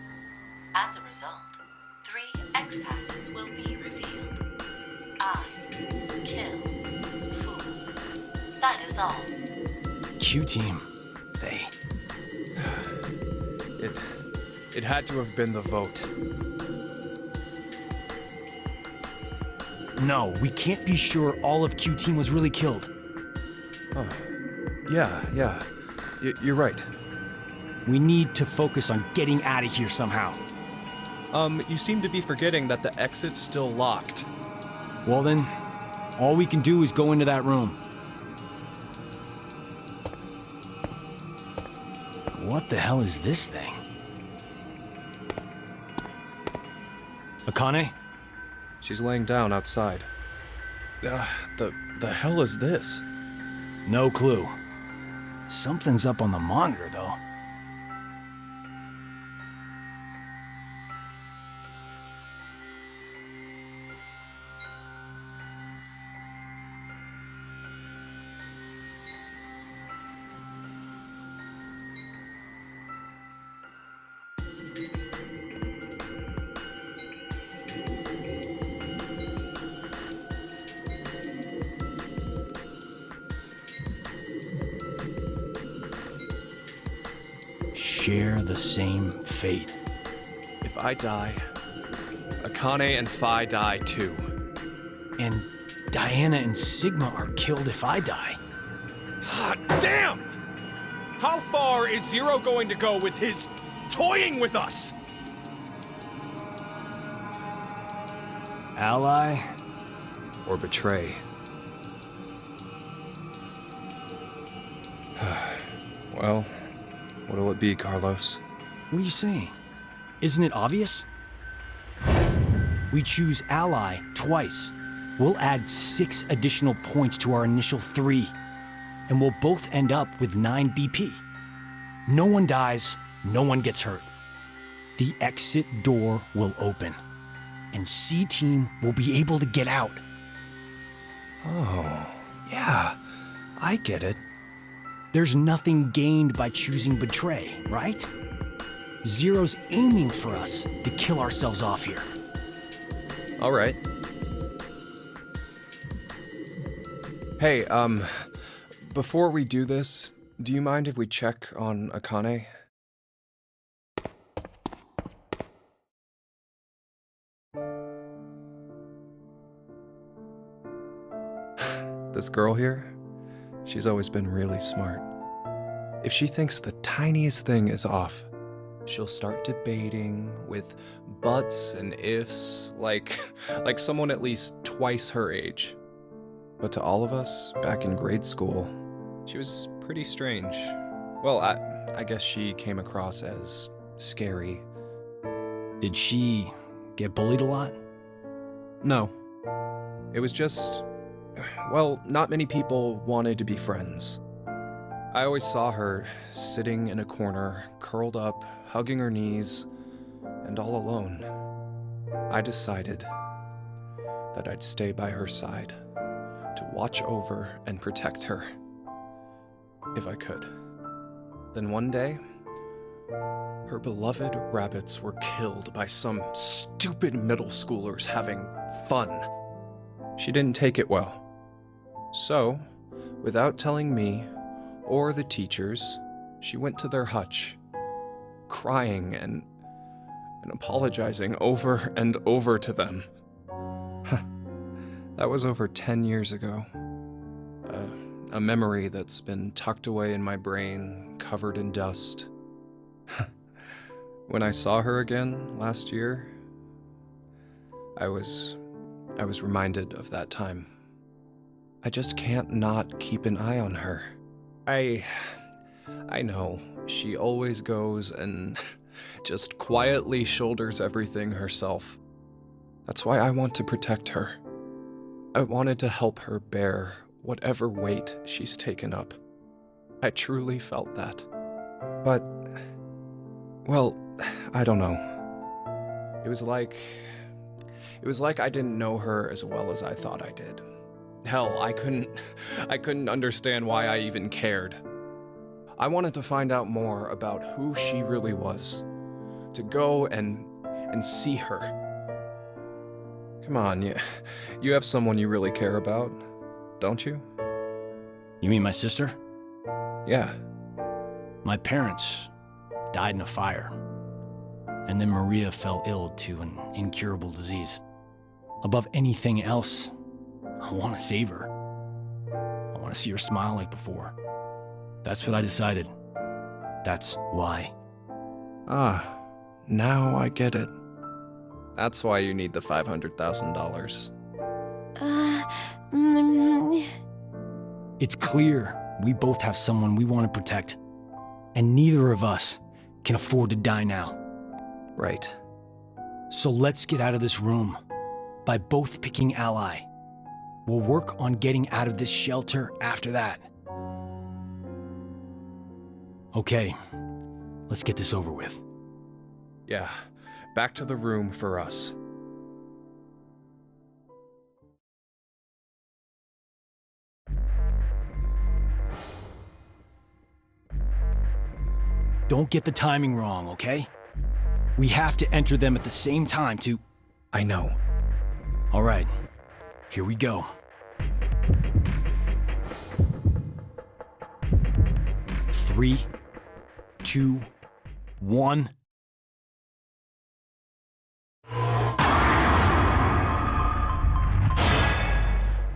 As a result, 3 X-passes will be revealed. I kill fool. That is all. Q-Team. They... It had to have been the vote. No, we can't be sure all of Q-Team was really killed. Oh. Yeah. You're right. We need to focus on getting out of here somehow. You seem to be forgetting that the exit's still locked. Well then, all we can do is go into that room. What the hell is this thing? Akane? She's laying down outside. The hell is this? No clue. Something's up on the monitor, though. Share the same fate. If I die, Akane and Phi die too. And Diana and Sigma are killed if I die. Hot damn! How far is Zero going to go with his toying with us? Ally? Or betray? Well, what'll it be, Carlos? What are you saying? Isn't it obvious? We choose Ally twice. We'll add 6 additional points to our initial 3. And we'll both end up with 9 BP. No one dies, no one gets hurt. The exit door will open. And C-Team will be able to get out. Oh, yeah, I get it. There's nothing gained by choosing Betray, right? Zero's aiming for us to kill ourselves off here. All right. Hey, before we do this, do you mind if we check on Akane? This girl here, she's always been really smart. If she thinks the tiniest thing is off, she'll start debating with buts and ifs like someone at least twice her age. But to all of us back in grade school, she was pretty strange. Well, I guess she came across as scary. Did she get bullied a lot? No. It was just, well, not many people wanted to be friends. I always saw her sitting in a corner, curled up, hugging her knees, and all alone. I decided that I'd stay by her side to watch over and protect her, if I could. Then one day, her beloved rabbits were killed by some stupid middle schoolers having fun. She didn't take it well. So, without telling me or the teachers, she went to their hutch, crying and apologizing over and over to them. That was over 10 years ago. A memory that's been tucked away in my brain, covered in dust. When I saw her again last year, I was reminded of that time. I just can't not keep an eye on her. I know, she always goes and just quietly shoulders everything herself. That's why I want to protect her. I wanted to help her bear whatever weight she's taken up. I truly felt that. But, well, I don't know. It was like I didn't know her as well as I thought I did. Hell, I couldn't understand why I even cared. I wanted to find out more about who she really was. To go and see her. Come on, you have someone you really care about, don't you? You mean my sister? Yeah. My parents died in a fire. And then Maria fell ill to an incurable disease. Above anything else, I want to save her. I want to see her smile like before. That's what I decided. That's why. Ah, now I get it. That's why you need the $500,000. It's clear we both have someone we want to protect. And neither of us can afford to die now. Right. So let's get out of this room by both picking Ally. We'll work on getting out of this shelter after that. Okay, let's get this over with. Yeah, back to the room for us. Don't get the timing wrong, okay? We have to enter them at the same time to... I know. All right, here we go. Three, 2, 1.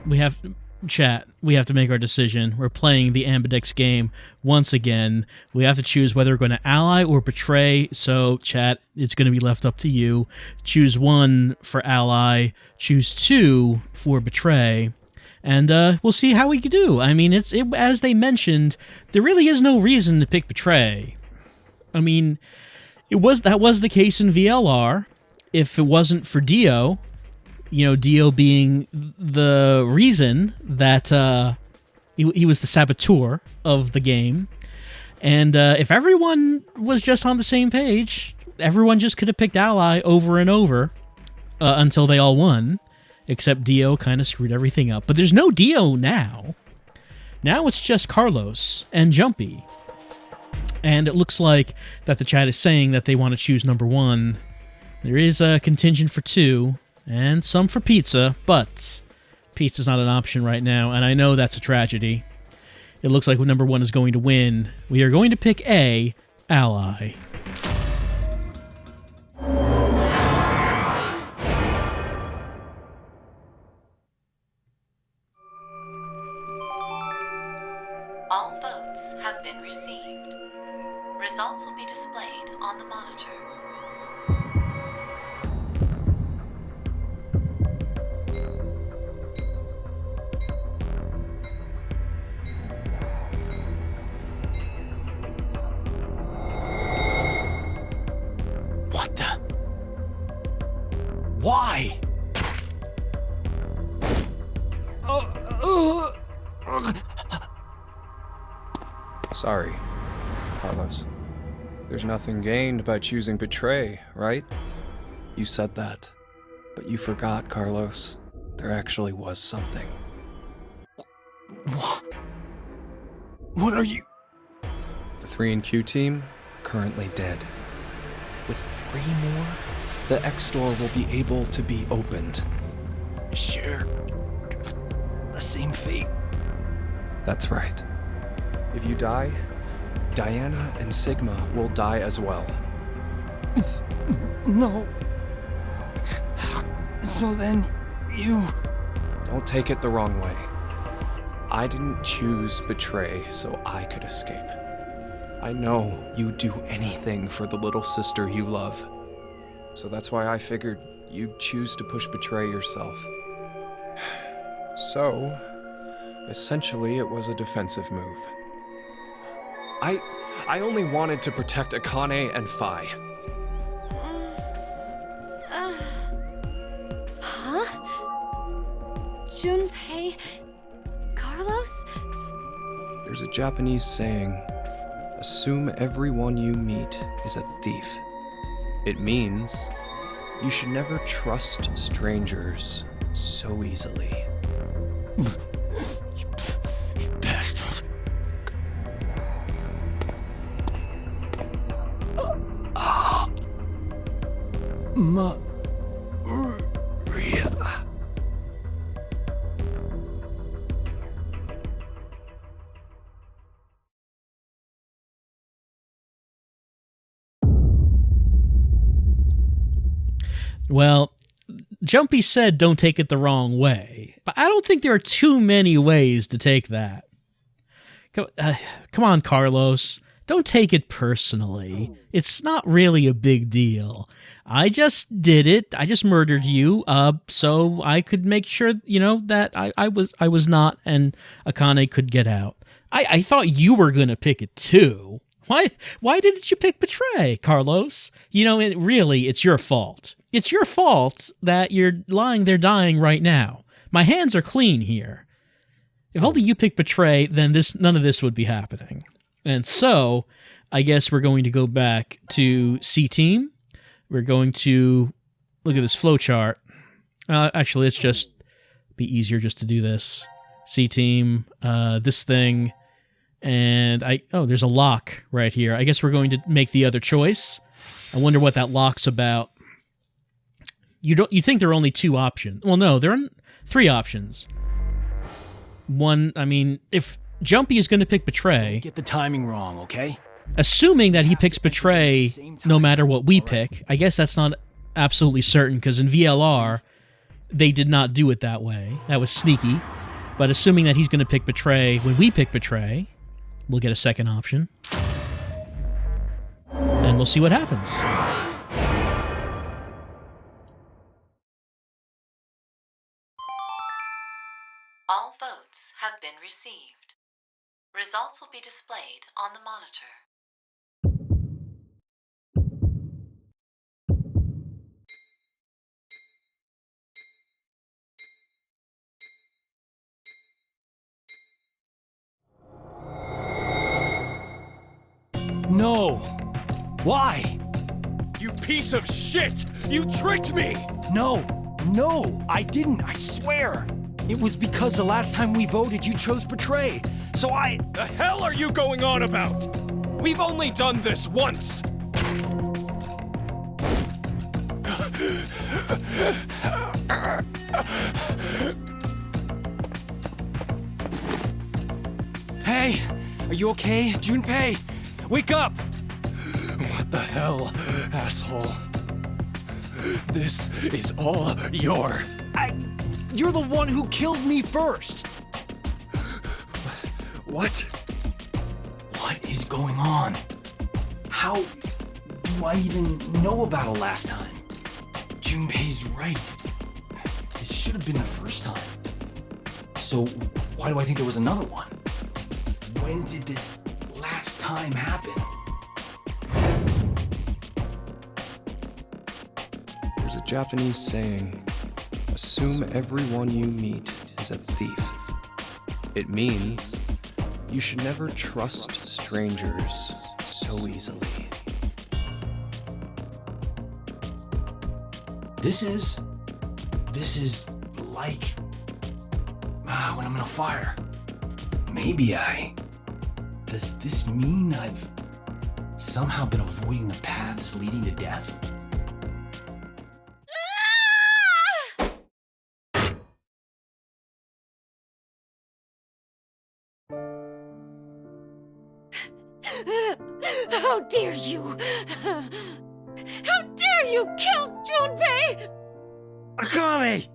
We have to make our decision. We're playing the Ambidex game once again. We have to choose whether we're going to ally or betray. So, chat, it's going to be left up to you. Choose 1 for ally, choose 2 for betray, and we'll see how we do. I mean, as they mentioned, there really is no reason to pick betray. I mean, that was the case in VLR. If it wasn't for Dio, Dio being the reason that he was the saboteur of the game. And if everyone was just on the same page, everyone just could have picked ally over and over until they all won, except Dio kind of screwed everything up. But there's no Dio now. Now it's just Carlos and Junpei. And it looks like that the chat is saying that they want to choose number 1. There is a contingent for 2. And some for pizza, but pizza's not an option right now, and I know that's a tragedy. It looks like number 1 is going to win. We are going to pick A, ally. All votes have been received. Results will be displayed on the monitor. Why? Sorry, Carlos. There's nothing gained by choosing betray, right? You said that, but you forgot, Carlos. There actually was something. What are you... The 3&Q team, currently dead. With 3 more, the X door will be able to be opened. Share the same fate. That's right. If you die, Diana and Sigma will die as well. No. So then, you... Don't take it the wrong way. I didn't choose betray so I could escape. I know you'd do anything for the little sister you love. So that's why I figured you'd choose to push betray yourself. So, essentially it was a defensive move. I only wanted to protect Akane and Phi. Junpei... Carlos? There's a Japanese saying, assume everyone you meet is a thief. It means you should never trust strangers so easily. Bastard. Maria. Well, Junpei said don't take it the wrong way, but I don't think there are too many ways to take that. Come on, Carlos. Don't take it personally. It's not really a big deal. I just did it. I just murdered you, so I could make sure, that I was not, and Akane could get out. I thought you were gonna pick it too. Why didn't you pick betray, Carlos? Really, it's your fault. It's your fault that you're lying there dying right now. My hands are clean here. If only you picked betray, then none of this would be happening. And so, I guess we're going to go back to C-Team. We're going to look at this flowchart. Actually, it's just be easier just to do this. C-Team, this thing, and there's a lock right here. I guess we're going to make the other choice. I wonder what that lock's about. You think there are only 2 options. Well, no, there are 3 options. One, I mean, if Junpei is going to pick Betray... Get the timing wrong, okay? Assuming that he picks Betray no matter what we pick, I guess that's not absolutely certain, because in VLR, they did not do it that way. That was sneaky. But assuming that he's going to pick Betray when we pick Betray, we'll get a second option. And we'll see what happens. All votes have been received. Results will be displayed on the monitor. No! Why? You piece of shit! You tricked me! No, I didn't, I swear! It was because the last time we voted you chose Betray, so I... The hell are you going on about? We've only done this once! Hey, are you okay, Junpei? Wake up! What the hell, asshole? This is all your... You're the one who killed me first! What? What is going on? How do I even know about it last time? Junpei's right. This should have been the first time. So why do I think there was another one? When did this last time happen? There's a Japanese saying, assume everyone you meet is a thief. It means you should never trust strangers so easily. This is like when I'm in a fire. Does this mean I've somehow been avoiding the paths leading to death? How dare you! How dare you kill Junpei! Akane!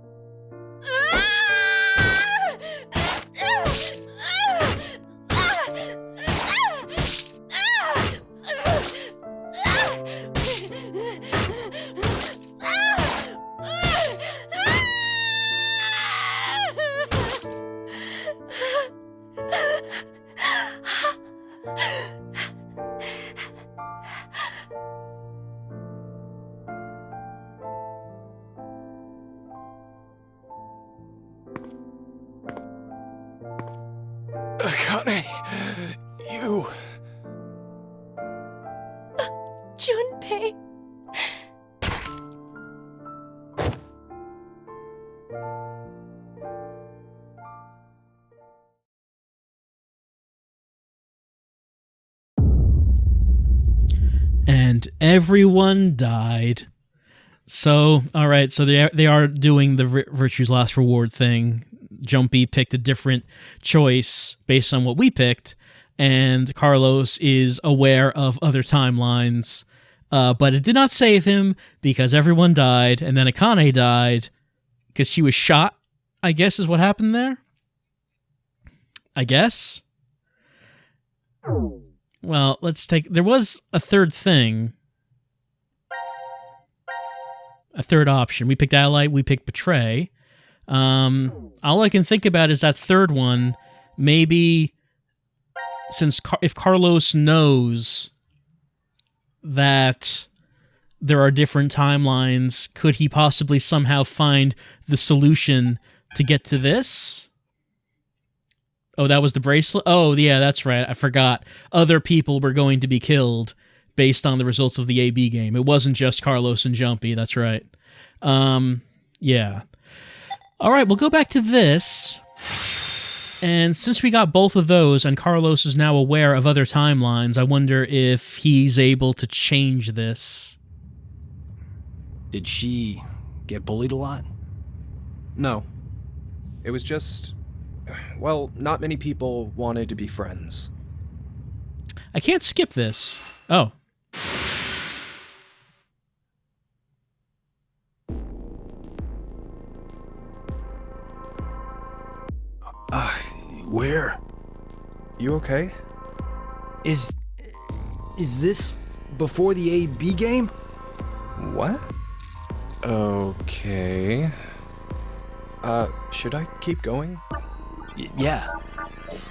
Akane, you... Junpei. And everyone died. So, all right, so they are doing the Virtue's Last Reward thing. Junpei picked a different choice based on what we picked, and Carlos is aware of other timelines, but it did not save him because everyone died, and then Akane died because she was shot, I guess is what happened there. I guess. Well, there was a third thing. A third option. We picked Ally, we picked Betray. All I can think about is that third one. Maybe if Carlos knows that there are different timelines, could he possibly somehow find the solution to get to this? Oh, that was the bracelet? Oh, yeah, that's right. I forgot. Other people were going to be killed based on the results of the AB game. It wasn't just Carlos and Junpei. That's right. Yeah. All right, we'll go back to this. And since we got both of those, and Carlos is now aware of other timelines, I wonder if he's able to change this. Did she get bullied a lot? No. It was just... Well, not many people wanted to be friends. I can't skip this. Oh. Where? You okay? Is this before the AB game? What? Okay. Should I keep going? Yeah.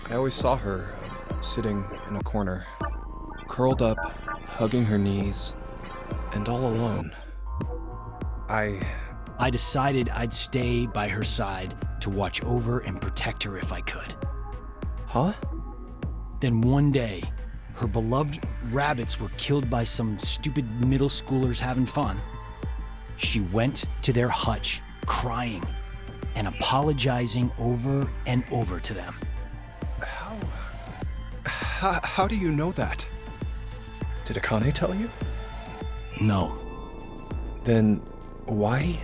I always saw her sitting in a corner, curled up, hugging her knees, and all alone. I decided I'd stay by her side to watch over and protect her if I could. Huh? Then one day, her beloved rabbits were killed by some stupid middle schoolers having fun. She went to their hutch, crying and apologizing over and over to them. How do you know that? Did Akane tell you? No. Then why?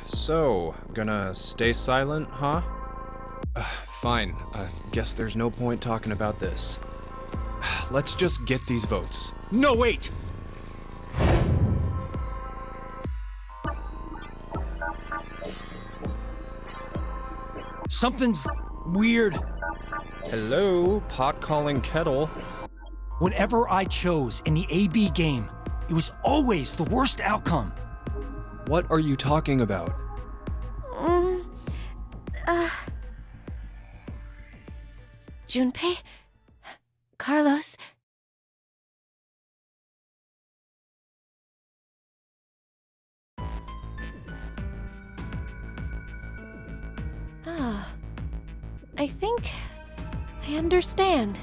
So, gonna stay silent, huh? Fine. Guess there's no point talking about this. Let's just get these votes. No, wait! Something's weird. Hello, pot calling kettle. Whatever I chose in the AB game, it was always the worst outcome. What are you talking about? Junpei? Carlos? I think I understand.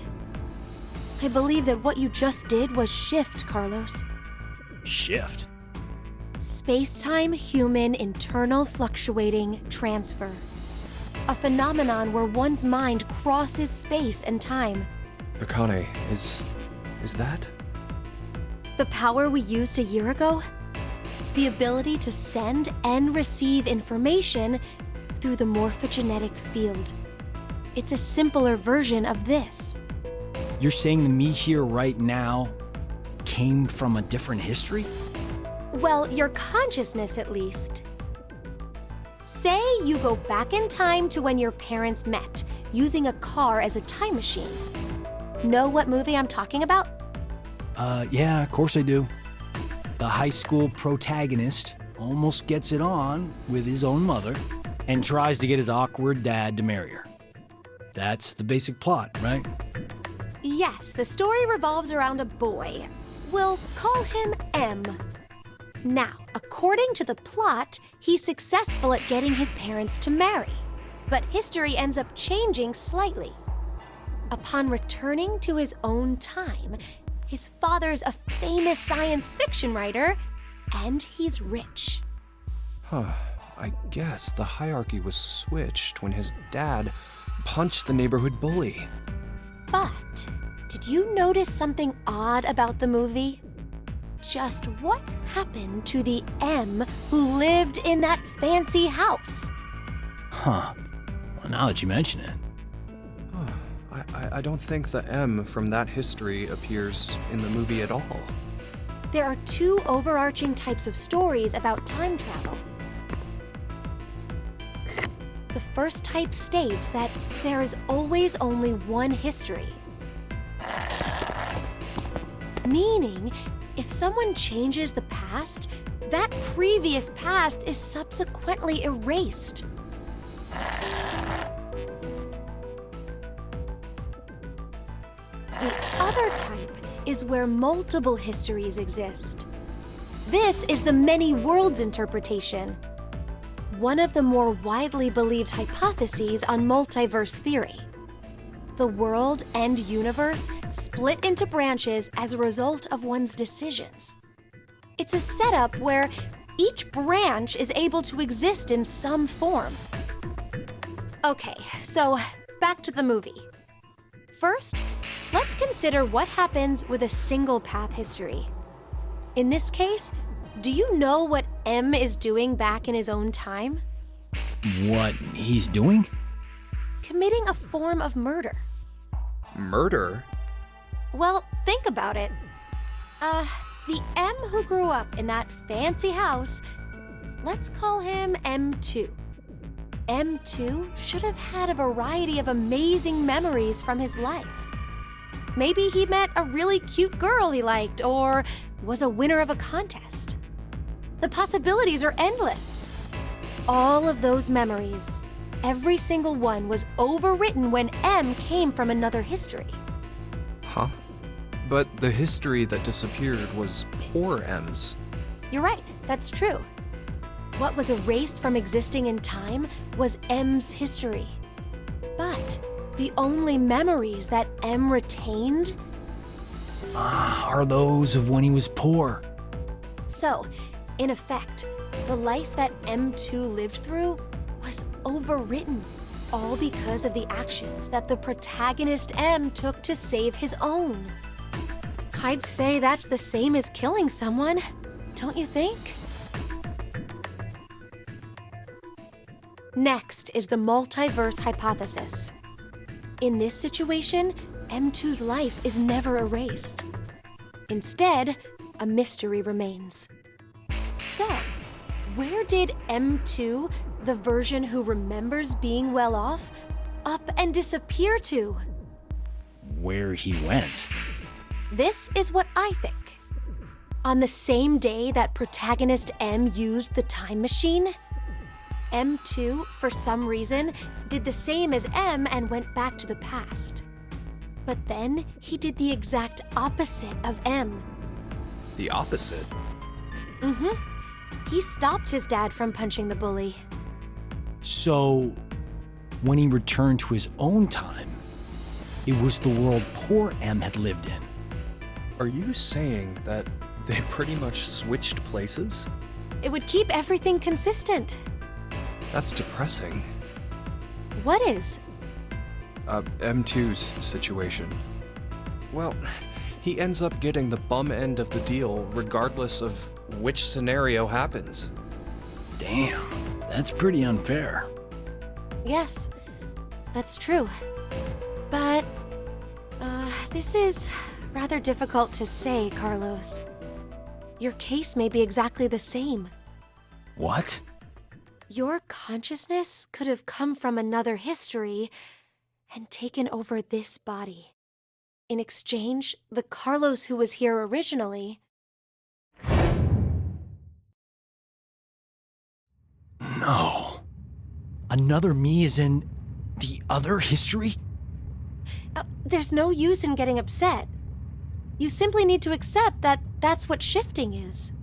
I believe that what you just did was shift, Carlos. Shift? Space-time human internal fluctuating transfer. A phenomenon where one's mind crosses space and time. Akane, is that? The power we used a year ago? The ability to send and receive information through the morphogenetic field. It's a simpler version of this. You're saying the me here right now came from a different history? Well, your consciousness at least. Say you go back in time to when your parents met, using a car as a time machine. Know what movie I'm talking about? Yeah, of course I do. The high school protagonist almost gets it on with his own mother and tries to get his awkward dad to marry her. That's the basic plot, right? Yes, the story revolves around a boy. We'll call him M. Now, according to the plot, he's successful at getting his parents to marry. But history ends up changing slightly. Upon returning to his own time, his father's a famous science fiction writer, and he's rich. Huh. I guess the hierarchy was switched when his dad punched the neighborhood bully. But, did you notice something odd about the movie? Just what happened to the M who lived in that fancy house? Huh. Well, now that you mention it. I don't think the M from that history appears in the movie at all. There are two overarching types of stories about time travel. The first type states that there is always only one history. Meaning, if someone changes the past, that previous past is subsequently erased. The other type is where multiple histories exist. This is the many worlds interpretation. one of the more widely believed hypotheses on multiverse theory. The world and universe split into branches as a result of one's decisions. It's a setup where each branch is able to exist in some form. Okay, so back to the movie. First, let's consider what happens with a single path history. In this case, do you know what M is doing back in his own time? What he's doing? Committing a form of murder. Murder? Well, think about it. The M who grew up in that fancy house, let's call him M2. M2 should have had a variety of amazing memories from his life. Maybe he met a really cute girl he liked, or was a winner of a contest. The possibilities are endless. All of those memories, every single one was overwritten when M came from another history. Huh? But the history that disappeared was poor M's. You're right, that's true. What was erased from existing in time was M's history. But the only memories that M retained Are those of when he was poor. So, in effect, the life that M2 lived through was overwritten, all because of the actions that the protagonist M took to save his own. I'd say that's the same as killing someone, don't you think? Next is the multiverse hypothesis. In this situation, M2's life is never erased. Instead, a mystery remains. So, where did M2, the version who remembers being well off, up and disappear to? Where he went. This is what I think. On the same day that protagonist M used the time machine, M2, for some reason, did the same as M and went back to the past. But then he did the exact opposite of M. The opposite? He stopped his dad from punching the bully. So, when he returned to his own time, it was the world poor M had lived in. Are you saying that they pretty much switched places? It would keep everything consistent. That's depressing. What is? M2's situation. Well, he ends up getting the bum end of the deal regardless of which scenario happens. Damn, that's pretty unfair. Yes, that's true. But, this is rather difficult to say, Carlos. Your case may be exactly the same. What? Your consciousness could have come from another history and taken over this body. In exchange, the Carlos who was here originally... No. Another me is in the other history? There's no use in getting upset. You simply need to accept that that's what shifting is.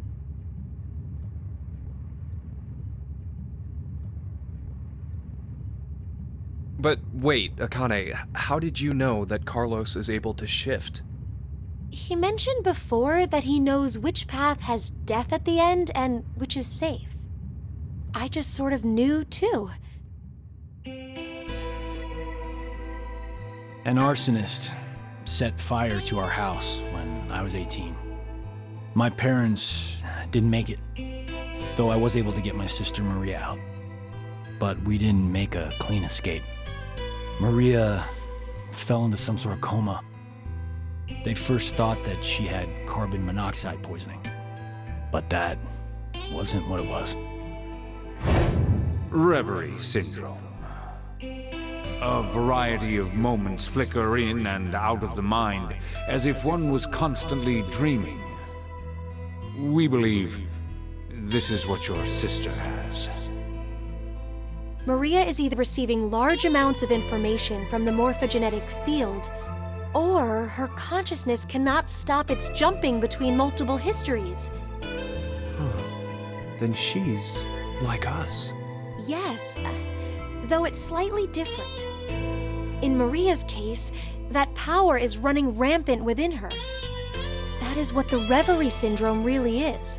But wait, Akane, how did you know that Carlos is able to shift? He mentioned before that he knows which path has death at the end and which is safe. I just sort of knew, too. An arsonist set fire to our house when I was 18. My parents didn't make it, though I was able to get my sister Maria out. But we didn't make a clean escape. Maria fell into some sort of coma. They first thought that she had carbon monoxide poisoning, but that wasn't what it was. Reverie syndrome. A variety of moments flicker in and out of the mind, as if one was constantly dreaming. We believe this is what your sister has. Maria is either receiving large amounts of information from the morphogenetic field, or her consciousness cannot stop its jumping between multiple histories. Then she's like us. yes, though it's slightly different. In Maria's case, that power is running rampant within her. That is what the Reverie Syndrome really is.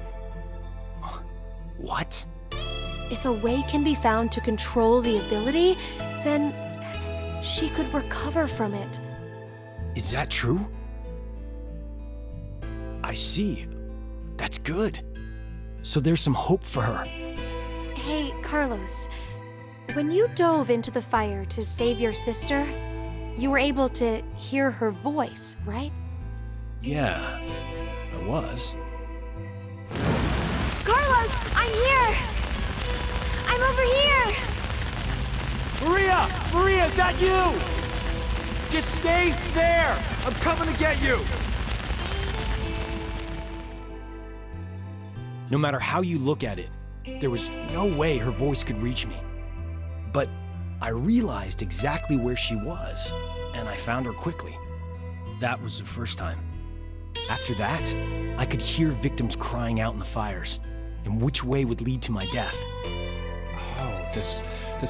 What? If a way can be found to control the ability, then she could recover from it. Is that true? I see. That's good. So there's some hope for her. Hey, Carlos, when you dove into the fire to save your sister, you were able to hear her voice, right? Yeah, I was. Carlos, I'm here! I'm over here! Maria! Maria, is that you? Just stay there! I'm coming to get you! No matter how you look at it, there was no way her voice could reach me. But I realized exactly where she was, and I found her quickly. That was the first time. After that, I could hear victims crying out in the fires, and which way would lead to my death. Oh, this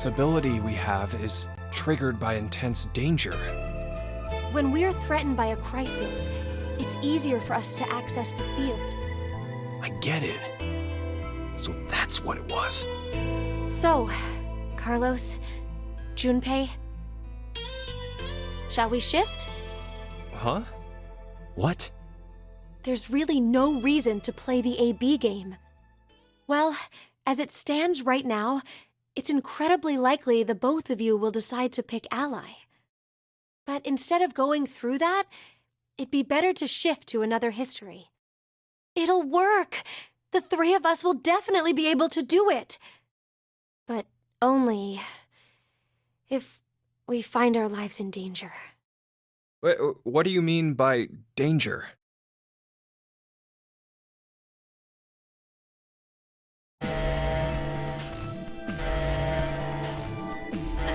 ability we have is triggered by intense danger. When we're threatened by a crisis, it's easier for us to access the field. I get it. So that's what it was. So, Carlos, Junpei, shall we shift? Huh? What? There's really no reason to play the AB game. Well, as it stands right now, it's incredibly likely the both of you will decide to pick ally. But instead of going through that, it'd be better to shift to another history. It'll work! The three of us will definitely be able to do it! But only if we find our lives in danger. Wait, what do you mean by danger? The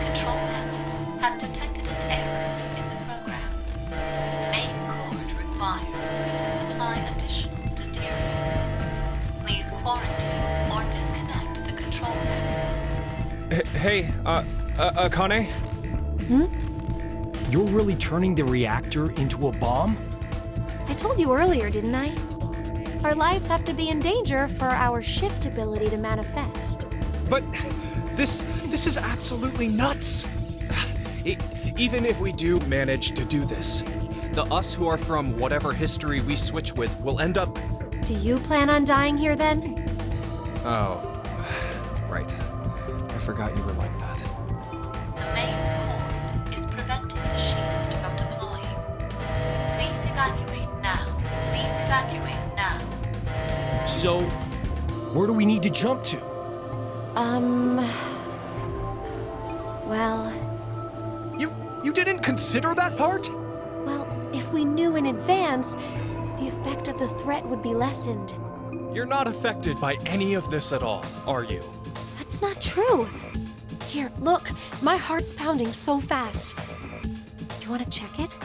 control panel has detected an error in the program. Main cord required to supply additional deuterium. Please quarantine or disconnect the control panel. Hey, Akane? You're really turning the reactor into a bomb? I told you earlier, didn't I? Our lives have to be in danger for our shift ability to manifest. But this is absolutely nuts! Even if we do manage to do this, the us who are from whatever history we switch with will end up... Do you plan on dying here then? Oh, right. I forgot you were like that. The main cord is preventing the shield from deploying. Please evacuate now. Please evacuate now. So, where do we need to jump to? Well, You didn't consider that part? well, if we knew in advance, the effect of the threat would be lessened. You're not affected by any of this at all, are you? That's not true. Here, look, my heart's pounding so fast. Do you want to check it? 2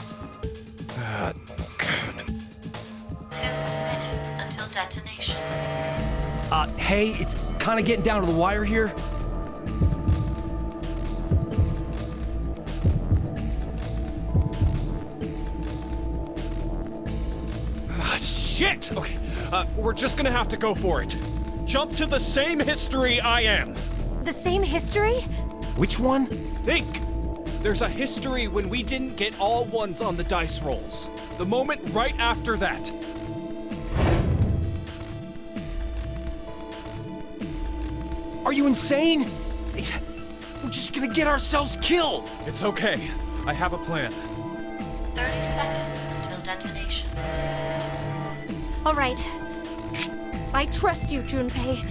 minutes until detonation. Hey, it's kind of getting down to the wire here. Shit! Okay, we're just gonna have to go for it. Jump to the same history I am. The same history? Which one? Think! There's a history when we didn't get all ones on the dice rolls. The moment right after that. Are you insane? We're just gonna get ourselves killed. It's okay. I have a plan. 30 seconds until detonation. All right. I trust you, Junpei.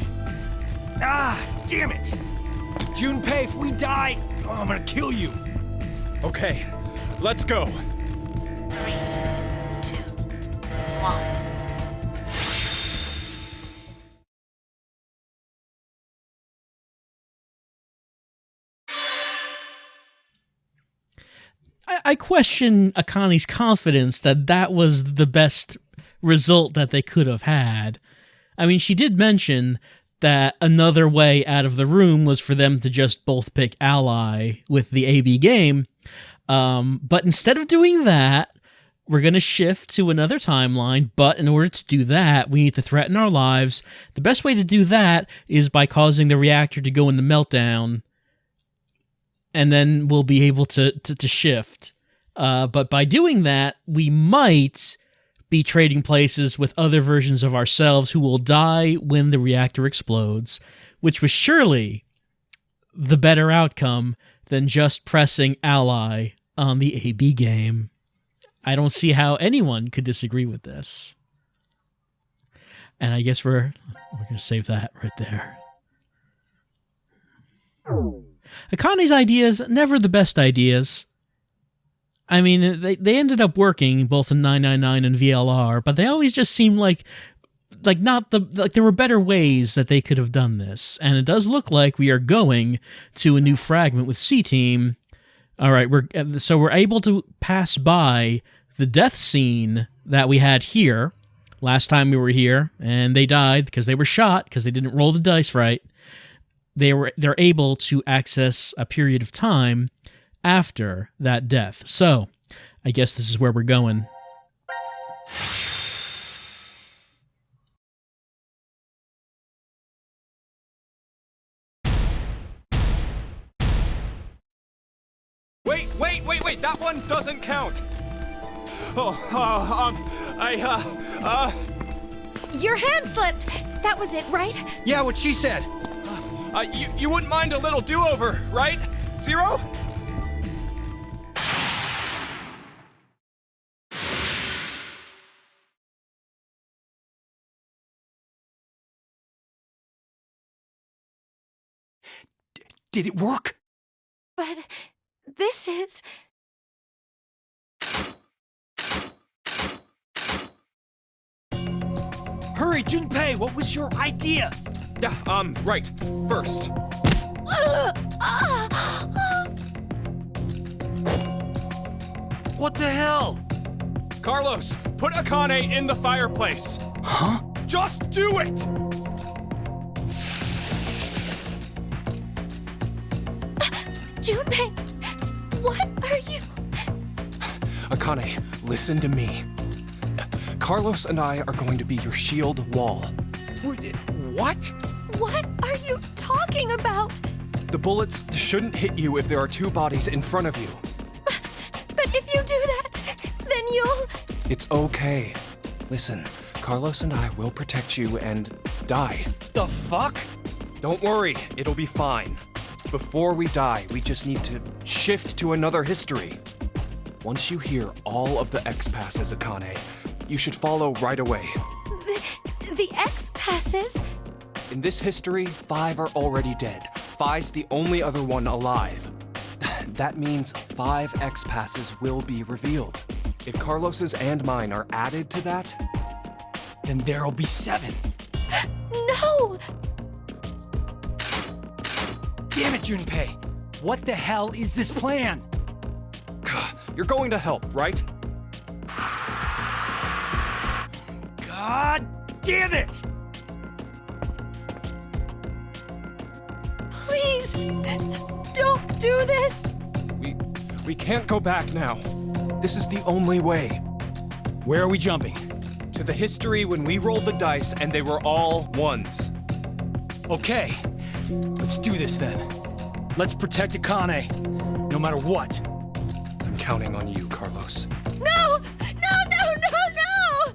Ah, damn it! Junpei, if we die, I'm gonna kill you. Okay, let's go. 3, 2, 1. I question Akane's confidence that that was the best result that they could have had. I mean, she did mention that another way out of the room was for them to just both pick ally with the AB game. But instead of doing that, we're going to shift to another timeline, but in order to do that, we need to threaten our lives. The best way to do that is by causing the reactor to go into meltdown, and then we'll be able to shift. But by doing that, we might be trading places with other versions of ourselves who will die when the reactor explodes, which was surely the better outcome than just pressing ally on the AB game. I don't see how anyone could disagree with this. And I guess we're going to save that right there. Akane's ideas, never the best ideas. I mean, they ended up working both in 999 and VLR, but they always just seemed like there were better ways that they could have done this. And it does look like we are going to a new fragment with C-Team. All right, we're able to pass by the death scene that we had here last time we were here, and they died because they were shot because they didn't roll the dice right. They're able to access a period of time after that death. So, I guess this is where we're going. Wait, that one doesn't count. Your hand slipped. That was it, right? Yeah, what she said. You wouldn't mind a little do-over, right? Zero? Did it work? But this is... Hurry, Junpei, what was your idea? Yeah, right. First. What the hell? Carlos, put Akane in the fireplace. Huh? Just do it! Junpei, what are you... Akane, listen to me. Carlos and I are going to be your shield wall. What? What are you talking about? The bullets shouldn't hit you if there are two bodies in front of you. But if you do that, then you'll... It's okay. Listen, Carlos and I will protect you and die. The fuck? Don't worry, it'll be fine. Before we die, we just need to shift to another history. Once you hear all of the X passes, Akane, you should follow right away. The X passes? In this history, 5 are already dead. Phi's the only other one alive. That means 5 X passes will be revealed. If Carlos's and mine are added to that, then there'll be 7. No! Damn it, Junpei! What the hell is this plan? You're going to help, right? God damn it! Please, don't do this! We can't go back now. This is the only way. Where are we jumping? To the history when we rolled the dice and they were all ones. Okay, let's do this then. Let's protect Akane, no matter what. I'm counting on you, Carlos. No! No, no, no, no!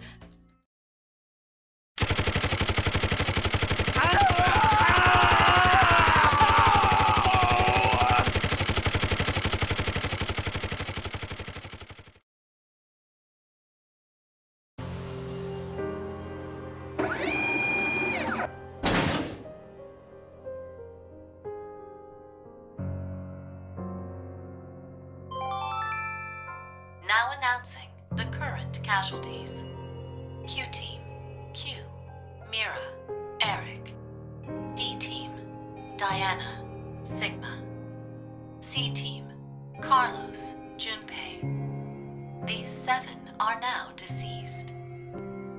Now announcing the current casualties. Q-Team, Q, Mira, Eric. D-Team, Diana, Sigma. C-Team, Carlos, Junpei. These 7 are now deceased.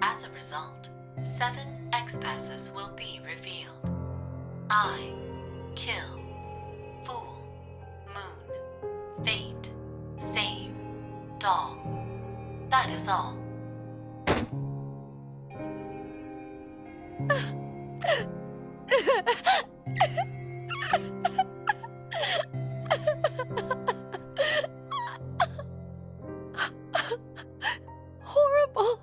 As a result, 7 X-passes will be revealed. I kill, fool, moon, fate, save, doll. That is all. Horrible.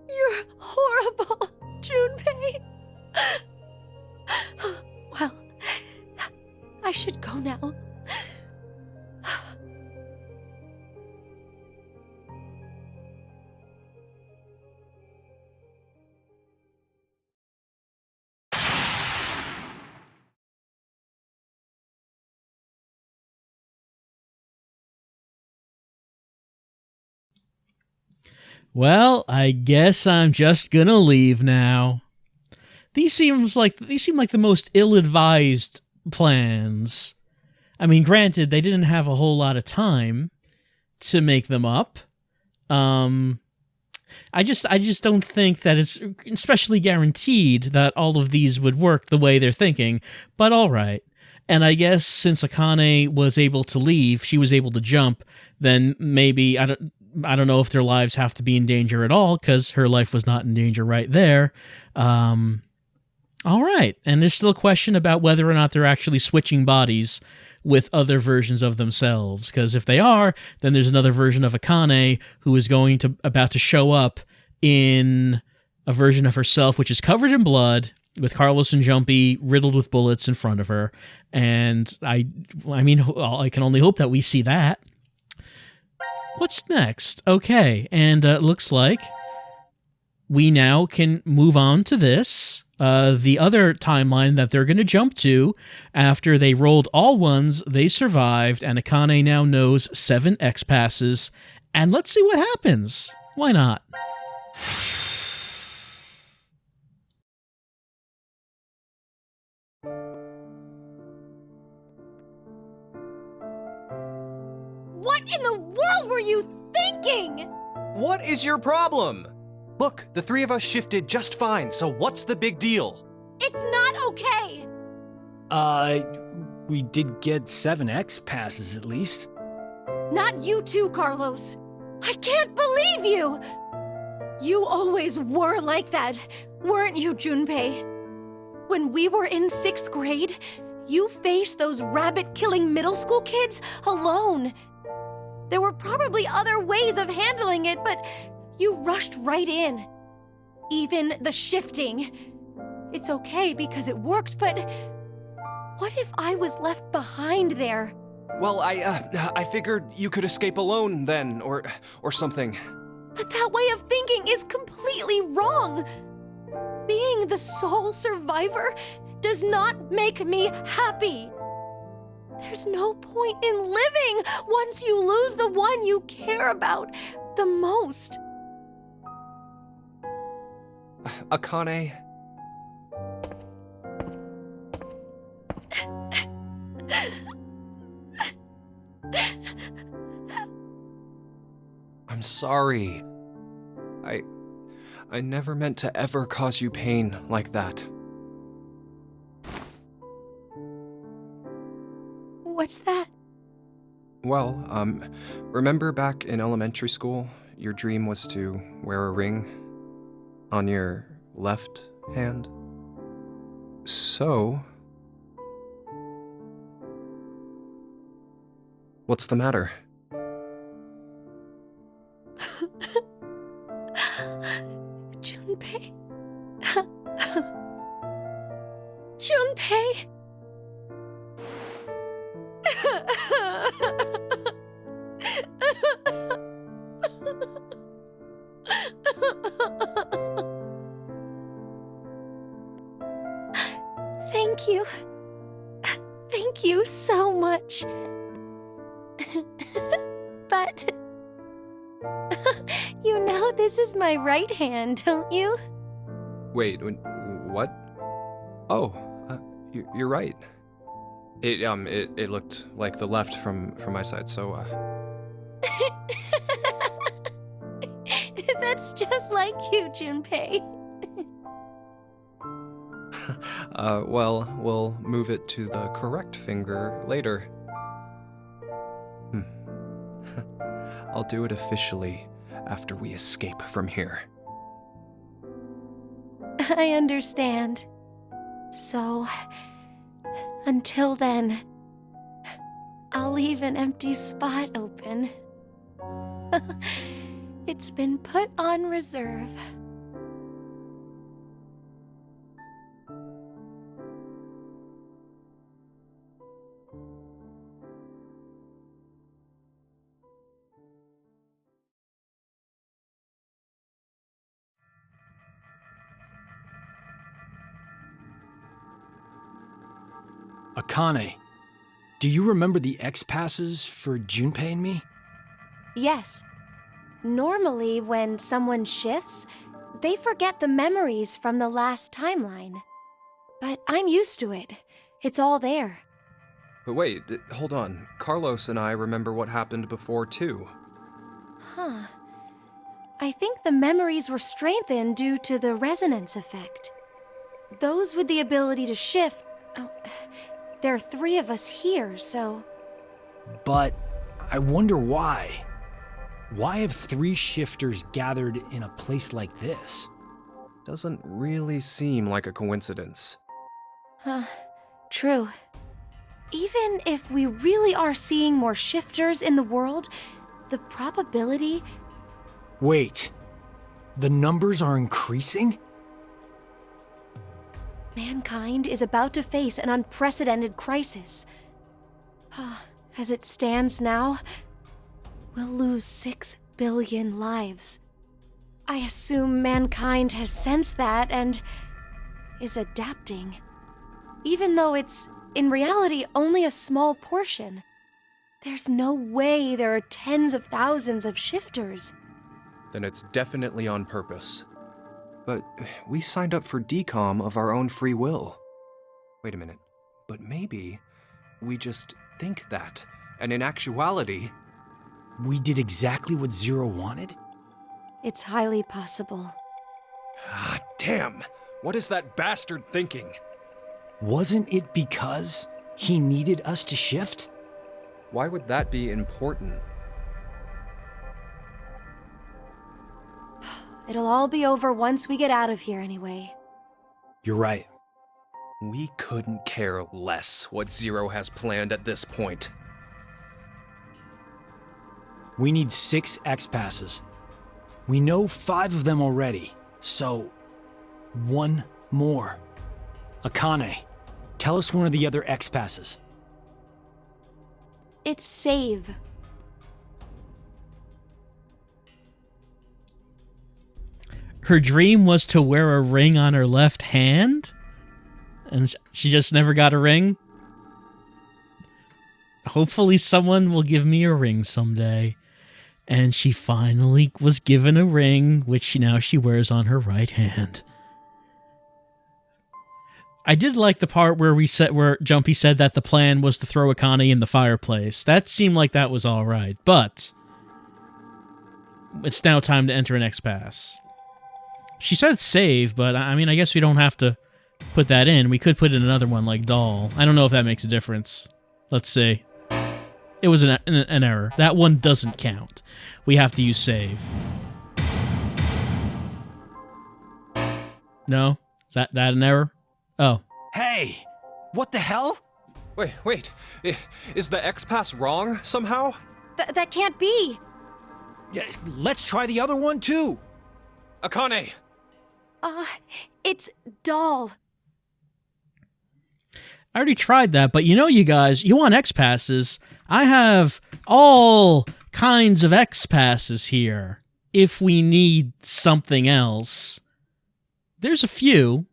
You're horrible, Junpei. Well, I should go now. Well, I guess I'm just gonna leave now. These seem like the most ill-advised plans. I mean, granted, they didn't have a whole lot of time to make them up. I just don't think that it's especially guaranteed that all of these would work the way they're thinking. But all right. And I guess since Akane was able to leave, she was able to jump, then maybe I don't know if their lives have to be in danger at all, because her life was not in danger right there. All right. And there's still a question about whether or not they're actually switching bodies with other versions of themselves, because if they are, then there's another version of Akane who is about to show up in a version of herself which is covered in blood, with Carlos and Junpei riddled with bullets in front of her. And I mean, I can only hope that we see that. What's next? Okay, and looks like we now can move on to this. The other timeline that they're going to jump to after they rolled all ones, they survived, and Akane now knows 7 X passes. And let's see what happens. Why not? What in the world were you thinking? What is your problem? Look, the 3 of us shifted just fine, so what's the big deal? It's not okay. We did get 7 X passes at least. Not you too, Carlos. I can't believe you. You always were like that, weren't you, Junpei? When we were in 6th grade, you faced those rabbit-killing middle school kids alone. There were probably other ways of handling it, but you rushed right in. Even the shifting. It's okay because it worked, but what if I was left behind there? Well, I figured you could escape alone then, or something. But that way of thinking is completely wrong. Being the sole survivor does not make me happy. There's no point in living once you lose the one you care about the most. Akane. I'm sorry. I never meant to ever cause you pain like that. What's that? Well, remember back in elementary school, your dream was to wear a ring on your left hand? So, what's the matter? Junpei. Junpei. Thank you. Thank you so much. But you know this is my right hand, don't you? Wait, what? Oh, you're right. It looked like the left from my side, so, That's just like you, Junpei. Well, we'll move it to the correct finger later. I'll do it officially after we escape from here. I understand. So, until then, I'll leave an empty spot open. It's been put on reserve. Akane, do you remember the X passes for Junpei and me? Yes. Normally, when someone shifts, they forget the memories from the last timeline. But I'm used to it. It's all there. But wait, hold on. Carlos and I remember what happened before, too. Huh. I think the memories were strengthened due to the resonance effect. Those with the ability to shift... Oh, there are 3 of us here, so... But I wonder why. Why have 3 shifters gathered in a place like this? Doesn't really seem like a coincidence. True. Even if we really are seeing more shifters in the world, the probability... Wait. The numbers are increasing? Mankind is about to face an unprecedented crisis. As it stands now, we'll lose 6 billion lives. I assume mankind has sensed that and is adapting. Even though it's, in reality, only a small portion. There's no way there are tens of thousands of shifters. Then it's definitely on purpose. But we signed up for decom of our own free will. Wait a minute. But maybe we just think that, and in actuality... We did exactly what Zero wanted? It's highly possible. Ah, damn! What is that bastard thinking? Wasn't it because he needed us to shift? Why would that be important? It'll all be over once we get out of here anyway. You're right. We couldn't care less what Zero has planned at this point. We need 6 X passes. We know 5 of them already, so 1 more. Akane, tell us one of the other X passes. It's save. Her dream was to wear a ring on her left hand? And she just never got a ring? Hopefully someone will give me a ring someday. And she finally was given a ring, which now she wears on her right hand. I did like the part where where Junpei said that the plan was to throw Akane in the fireplace. That seemed like that was all right, but it's now time to enter an X-Pass. She said save, but I mean, I guess we don't have to put that in. We could put in another one like doll. I don't know if that makes a difference. Let's see. It was an error. That one doesn't count. We have to use save. No? Is that an error? Oh. Hey! What the hell? Wait. Is the X-Pass wrong somehow? That can't be! Yeah, let's try the other one too! Akane! It's doll. I already tried that, but you guys, you want X-Passes. I have all kinds of X-Passes here. If we need something else. There's a few.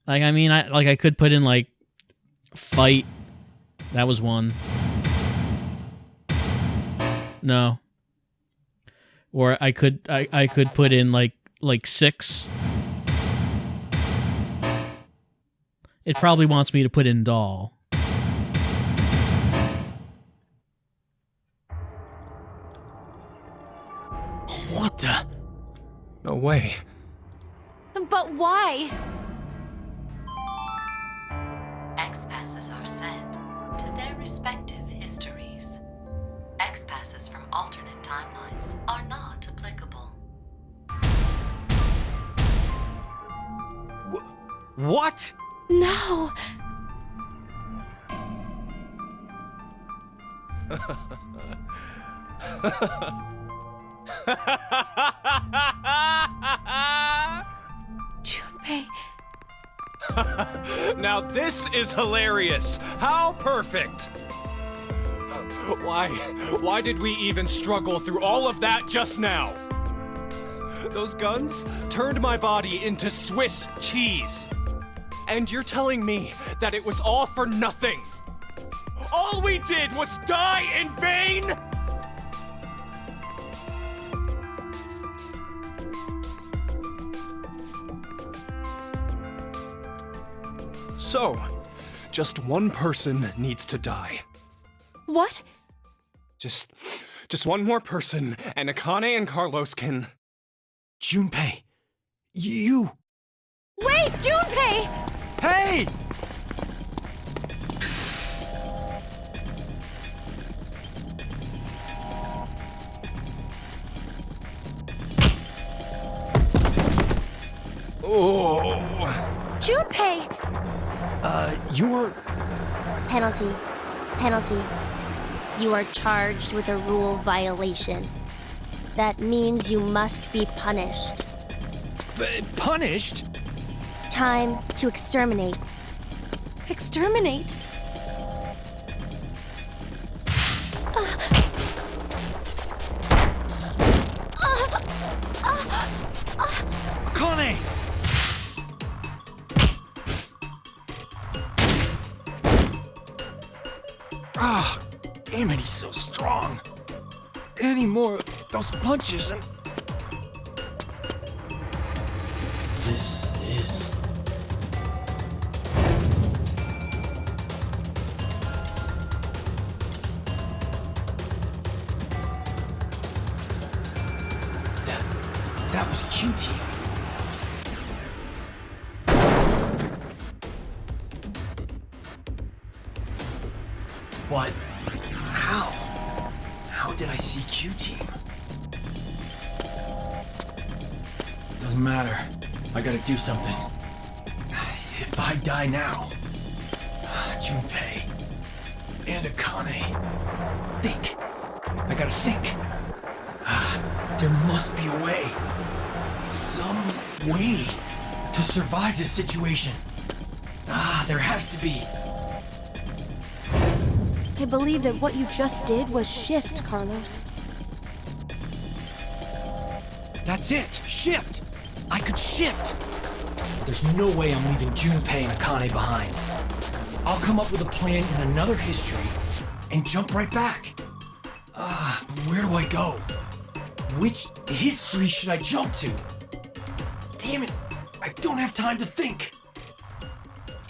I could put in, fight. That was one. No. Or I could put in, like 6. It probably wants me to put in doll. What the? No way. But why? X-passes are sent to their respective histories. X-passes from alternate timelines are not applicable. What? No! Junpei. Now this is hilarious! How perfect! Why did we even struggle through all of that just now? Those guns turned my body into Swiss cheese. And you're telling me that it was all for nothing? All we did was die in vain? So, just one person needs to die. What? Just one more person, and Akane and Carlos can... Junpei, you... Wait, Junpei! Hey! Oh... Junpei! You're... Penalty. Penalty. You are charged with a rule violation. That means you must be punished. punished? Time to exterminate. Exterminate? Akane! Ah, damn it, he's so strong. Any more of those punches and... This is... That was Q-Team. What? How? How did I see Q-Team? Doesn't matter. I gotta do something. If I die now, Junpei and Akane, think. I gotta think. There must be a way. Some way to survive this situation. There has to be. I believe that what you just did was shift, Carlos. That's it! Shift! I could shift! There's no way I'm leaving Junpei and Akane behind. I'll come up with a plan in another history and jump right back. But where do I go? Which history should I jump to? Damn it! I don't have time to think.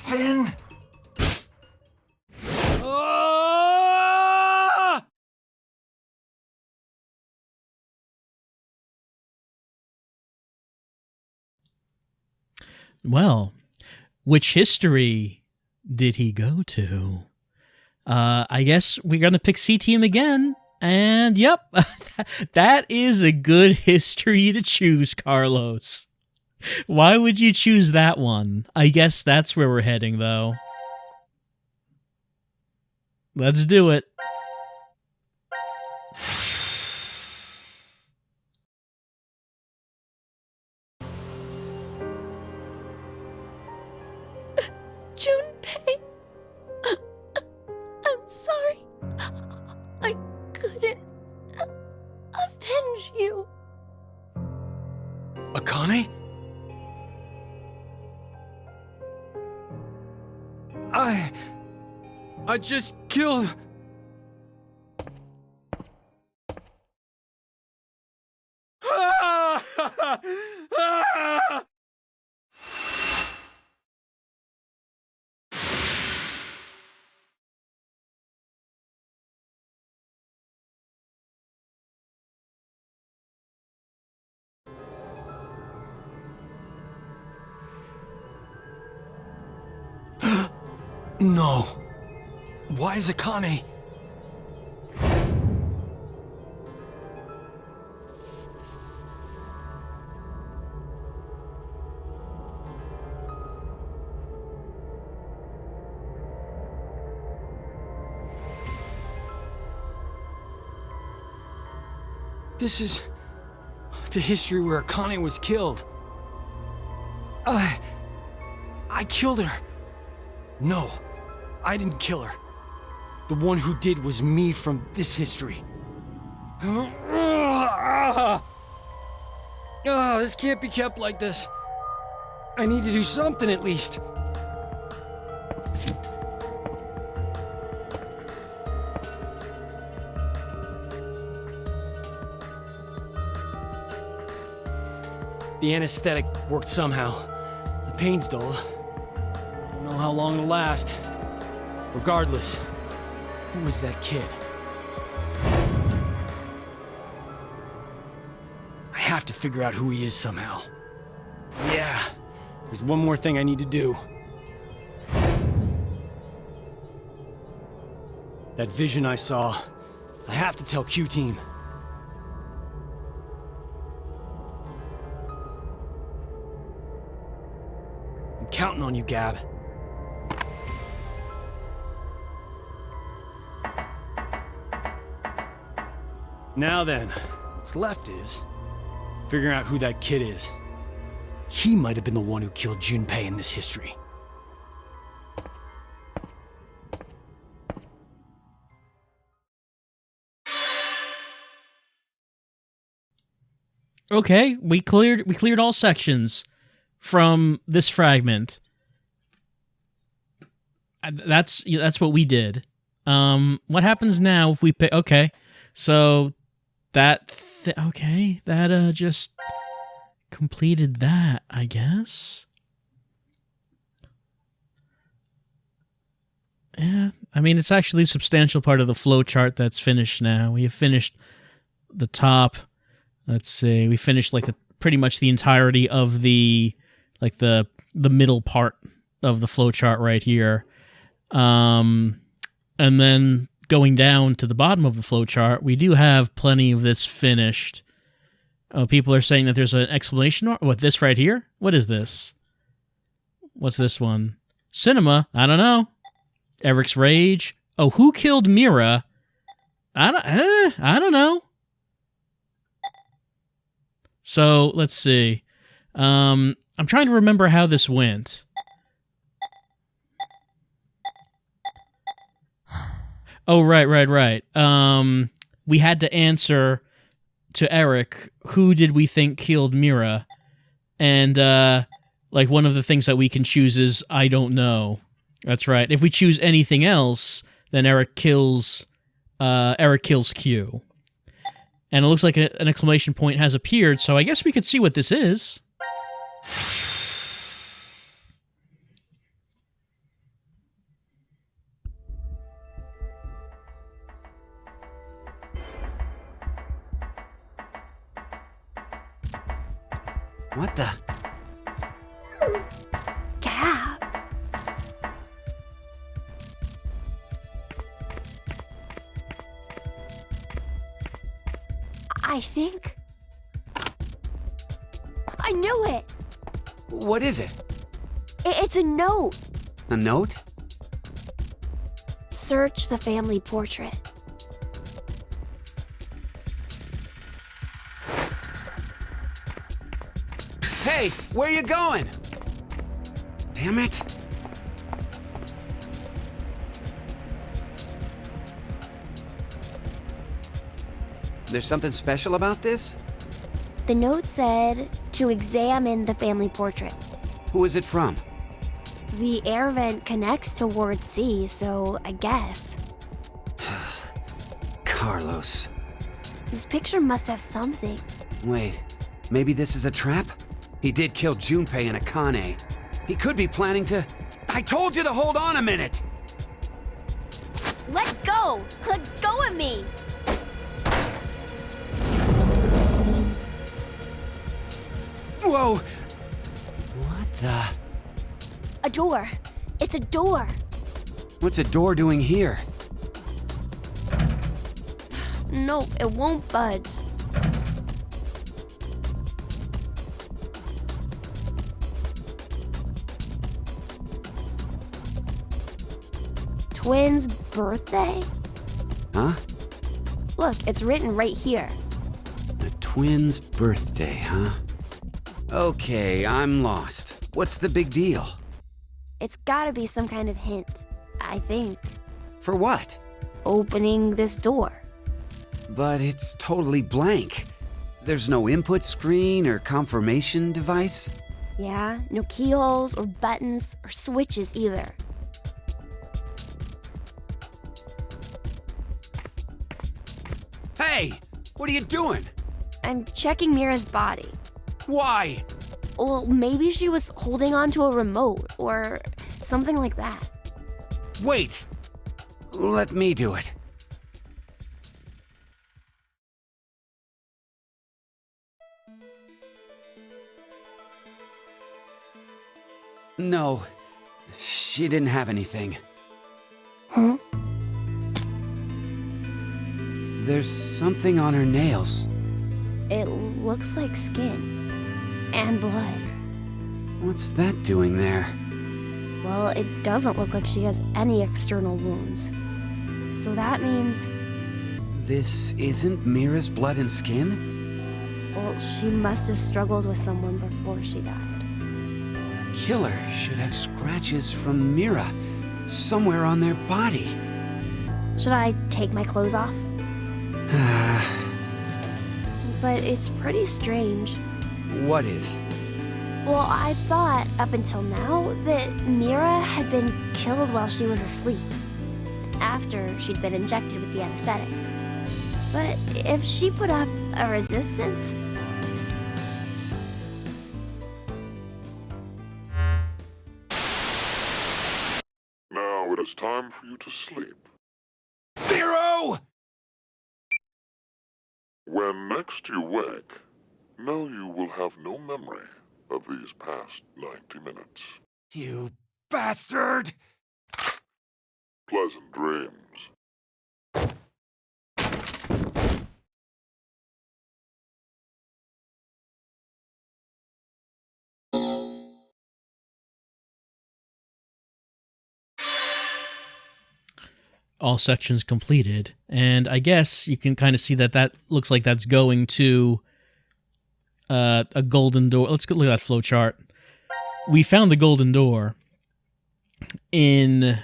Then... Well, which history did he go to? I guess we're going to pick C-Team again. And yep, that is a good history to choose, Carlos. Why would you choose that one? I guess that's where we're heading, though. Let's do it. Junpei! I'm sorry. I couldn't avenge you. Akane? I just killed... No. Why is Akane... This is the history where Akane was killed. I killed her. No, I didn't kill her. The one who did was me from this history. This can't be kept like this. I need to do something at least. The anesthetic worked somehow. The pain's dulled. Don't know how long it'll last. Regardless, who was that kid? I have to figure out who he is somehow. Yeah, there's one more thing I need to do. That vision I saw, I have to tell Q-Team. I'm counting on you, Gab. Now then, what's left is figuring out who that kid is. He might have been the one who killed Junpei in this history. Okay, we cleared all sections from this fragment. That's what we did. What happens now if we pick? Okay, so that just completed that, I guess. Yeah, I mean, it's actually a substantial part of the flowchart that's finished now. We have finished the top. Let's see, we finished like pretty much the entirety of the middle part of the flowchart right here. And then going down to the bottom of the flowchart, we do have plenty of this finished. Oh, people are saying that there's an exclamation mark. What, this right here? What is this? What's this one? Cinema? I don't know. Eric's Rage. Oh, who killed Mira? I don't know. So, let's see. I'm trying to remember how this went. Oh, right. We had to answer to Eric, who did we think killed Mira? And, like, one of the things that we can choose is, I don't know. That's right. If we choose anything else, then Eric kills Q. And it looks like an exclamation point has appeared, so I guess we could see what this is. What the? Gab. I think... I knew it! What is it? It's a note. A note? Search the family portrait. Hey, where you going? Damn it. There's something special about this? The note said to examine the family portrait. Who is it from? The air vent connects to Ward C, so I guess. Carlos. This picture must have something. Wait, maybe this is a trap? He did kill Junpei and Akane. He could be planning to... I told you to hold on a minute! Let go! Let go of me! Whoa! What the... A door. It's a door. What's a door doing here? Nope, it won't budge. Twins' birthday? Huh? Look, it's written right here. The twins' birthday, huh? Okay, I'm lost. What's the big deal? It's gotta be some kind of hint, I think. For what? Opening this door. But it's totally blank. There's no input screen or confirmation device? Yeah, no keyholes or buttons or switches either. Hey! What are you doing? I'm checking Mira's body. Why? Well, maybe she was holding on to a remote or something like that. Wait! Let me do it. No, she didn't have anything. Huh? There's something on her nails. It looks like skin. And blood. What's that doing there? Well, it doesn't look like she has any external wounds. So that means... This isn't Mira's blood and skin? Well, she must have struggled with someone before she died. The killer should have scratches from Mira somewhere on their body. Should I take my clothes off? But it's pretty strange. What is? Well, I thought, up until now, that Mira had been killed while she was asleep, after she'd been injected with the anesthetic. But if she put up a resistance... Now it is time for you to sleep. Zero! When next you wake, know you will have no memory of these past 90 minutes. You bastard! Pleasant dreams. All sections completed, and I guess you can kind of see that that looks like that's going to a golden door. Let's go look at that flow chart. We found the golden door in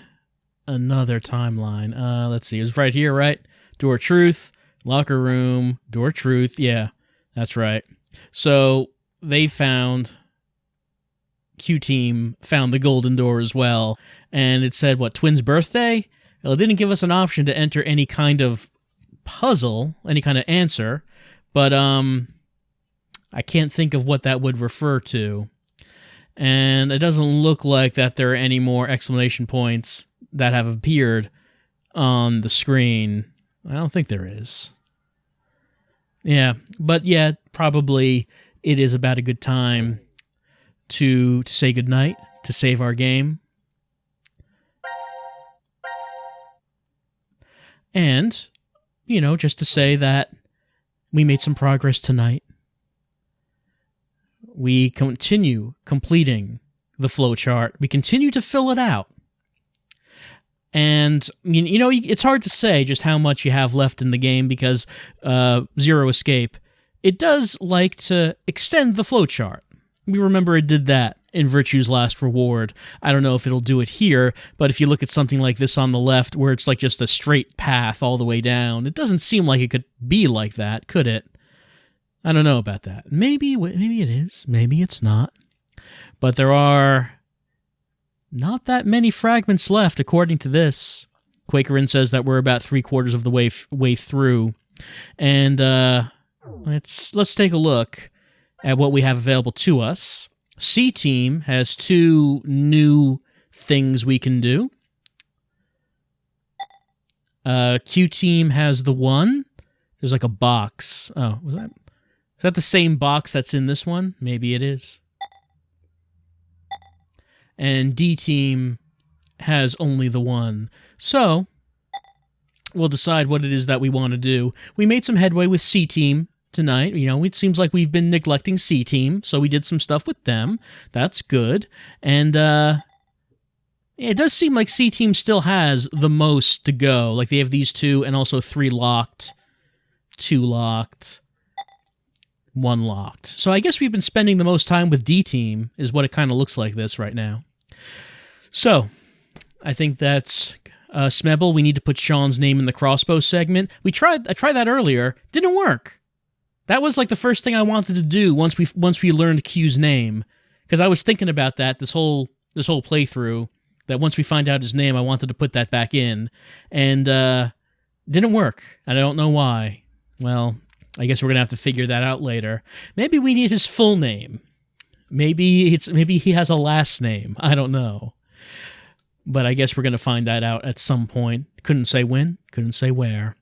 another timeline. Let's see, it was right here, right? Door truth, locker room, door truth. Yeah, that's right. So they found, Q-Team found the golden door as well, and it said, what, twins' birthday? Well, it didn't give us an option to enter any kind of puzzle, any kind of answer, but I can't think of what that would refer to. And it doesn't look like that there are any more exclamation points that have appeared on the screen. I don't think there is. Yeah, but yeah, probably it is about a good time to say goodnight, to save our game. And, you know, just to say that we made some progress tonight. We continue completing the flowchart. We continue to fill it out. And, you know, it's hard to say just how much you have left in the game because Zero Escape, it does like to extend the flowchart. We remember it did that in Virtue's Last Reward. I don't know if it'll do it here, but if you look at something like this on the left where it's like just a straight path all the way down, it doesn't seem like it could be like that, could it? I don't know about that. Maybe it is, maybe it's not. But there are not that many fragments left, according to this. Quakerin says that we're about 3/4 of the way through. And let's take a look at what we have available to us. C-Team has 2 new things we can do. Q-Team has the 1. There's like a box. Oh, is that the same box that's in this one? Maybe it is. And D-Team has only the one. So, we'll decide what it is that we want to do. We made some headway with C-Team tonight. You know, it seems like we've been neglecting C-Team, so we did some stuff with them. That's good. And it does seem like C-Team still has the most to go. Like, they have these 2 and also 3 locked, 2 locked, 1 locked. So I guess we've been spending the most time with D-Team, is what it kind of looks like this right now. So, I think that's Smebble. We need to put Sean's name in the crossbow segment. I tried that earlier. Didn't work. That was like the first thing I wanted to do once we learned Q's name, because I was thinking about that this whole playthrough. That once we find out his name, I wanted to put that back in, and didn't work. And I don't know why. Well, I guess we're gonna have to figure that out later. Maybe we need his full name. Maybe he has a last name. I don't know. But I guess we're going to find that out at some point. Couldn't say when, couldn't say where.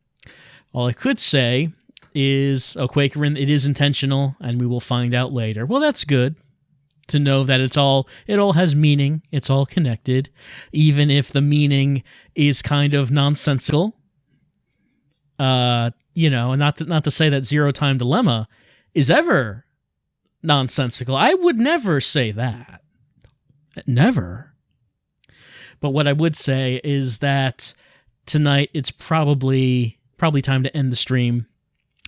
All I could say is, Quakerin, it is intentional, and we will find out later. Well, that's good to know that it all has meaning. It's all connected, even if the meaning is kind of nonsensical. You know, and not to say that Zero Time Dilemma is ever nonsensical. I would never say that. Never. But what I would say is that tonight it's probably time to end the stream.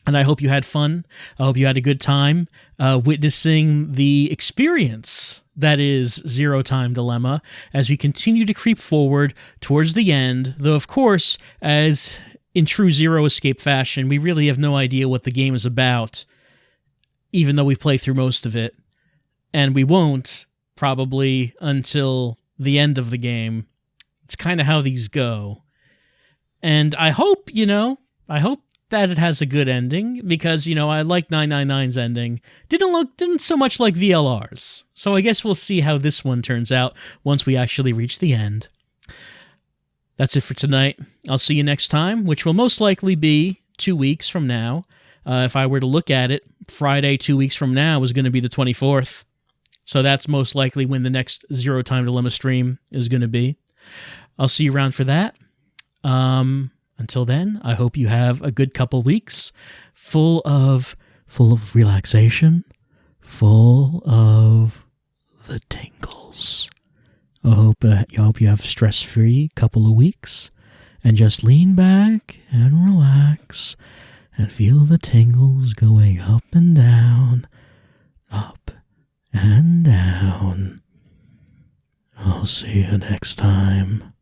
And I hope you had fun. I hope you had a good time witnessing the experience that is Zero Time Dilemma as we continue to creep forward towards the end. Though, of course, as in true Zero Escape fashion, we really have no idea what the game is about, even though we've played through most of it. And we won't, probably, until the end of the game. It's kind of how these go. And I hope that it has a good ending, because, you know, I like 999's ending. Didn't so much like VLR's. So I guess we'll see how this one turns out once we actually reach the end. That's it for tonight. I'll see you next time, which will most likely be 2 weeks from now. If I were to look at it, Friday 2 weeks from now is going to be the 24th. So that's most likely when the next Zero Time Dilemma stream is going to be. I'll see you around for that. Until then, I hope you have a good couple weeks, full of relaxation, full of the tingles. I hope you have stress-free couple of weeks, and just lean back and relax and feel the tingles going up and down, up and down. I'll see you next time.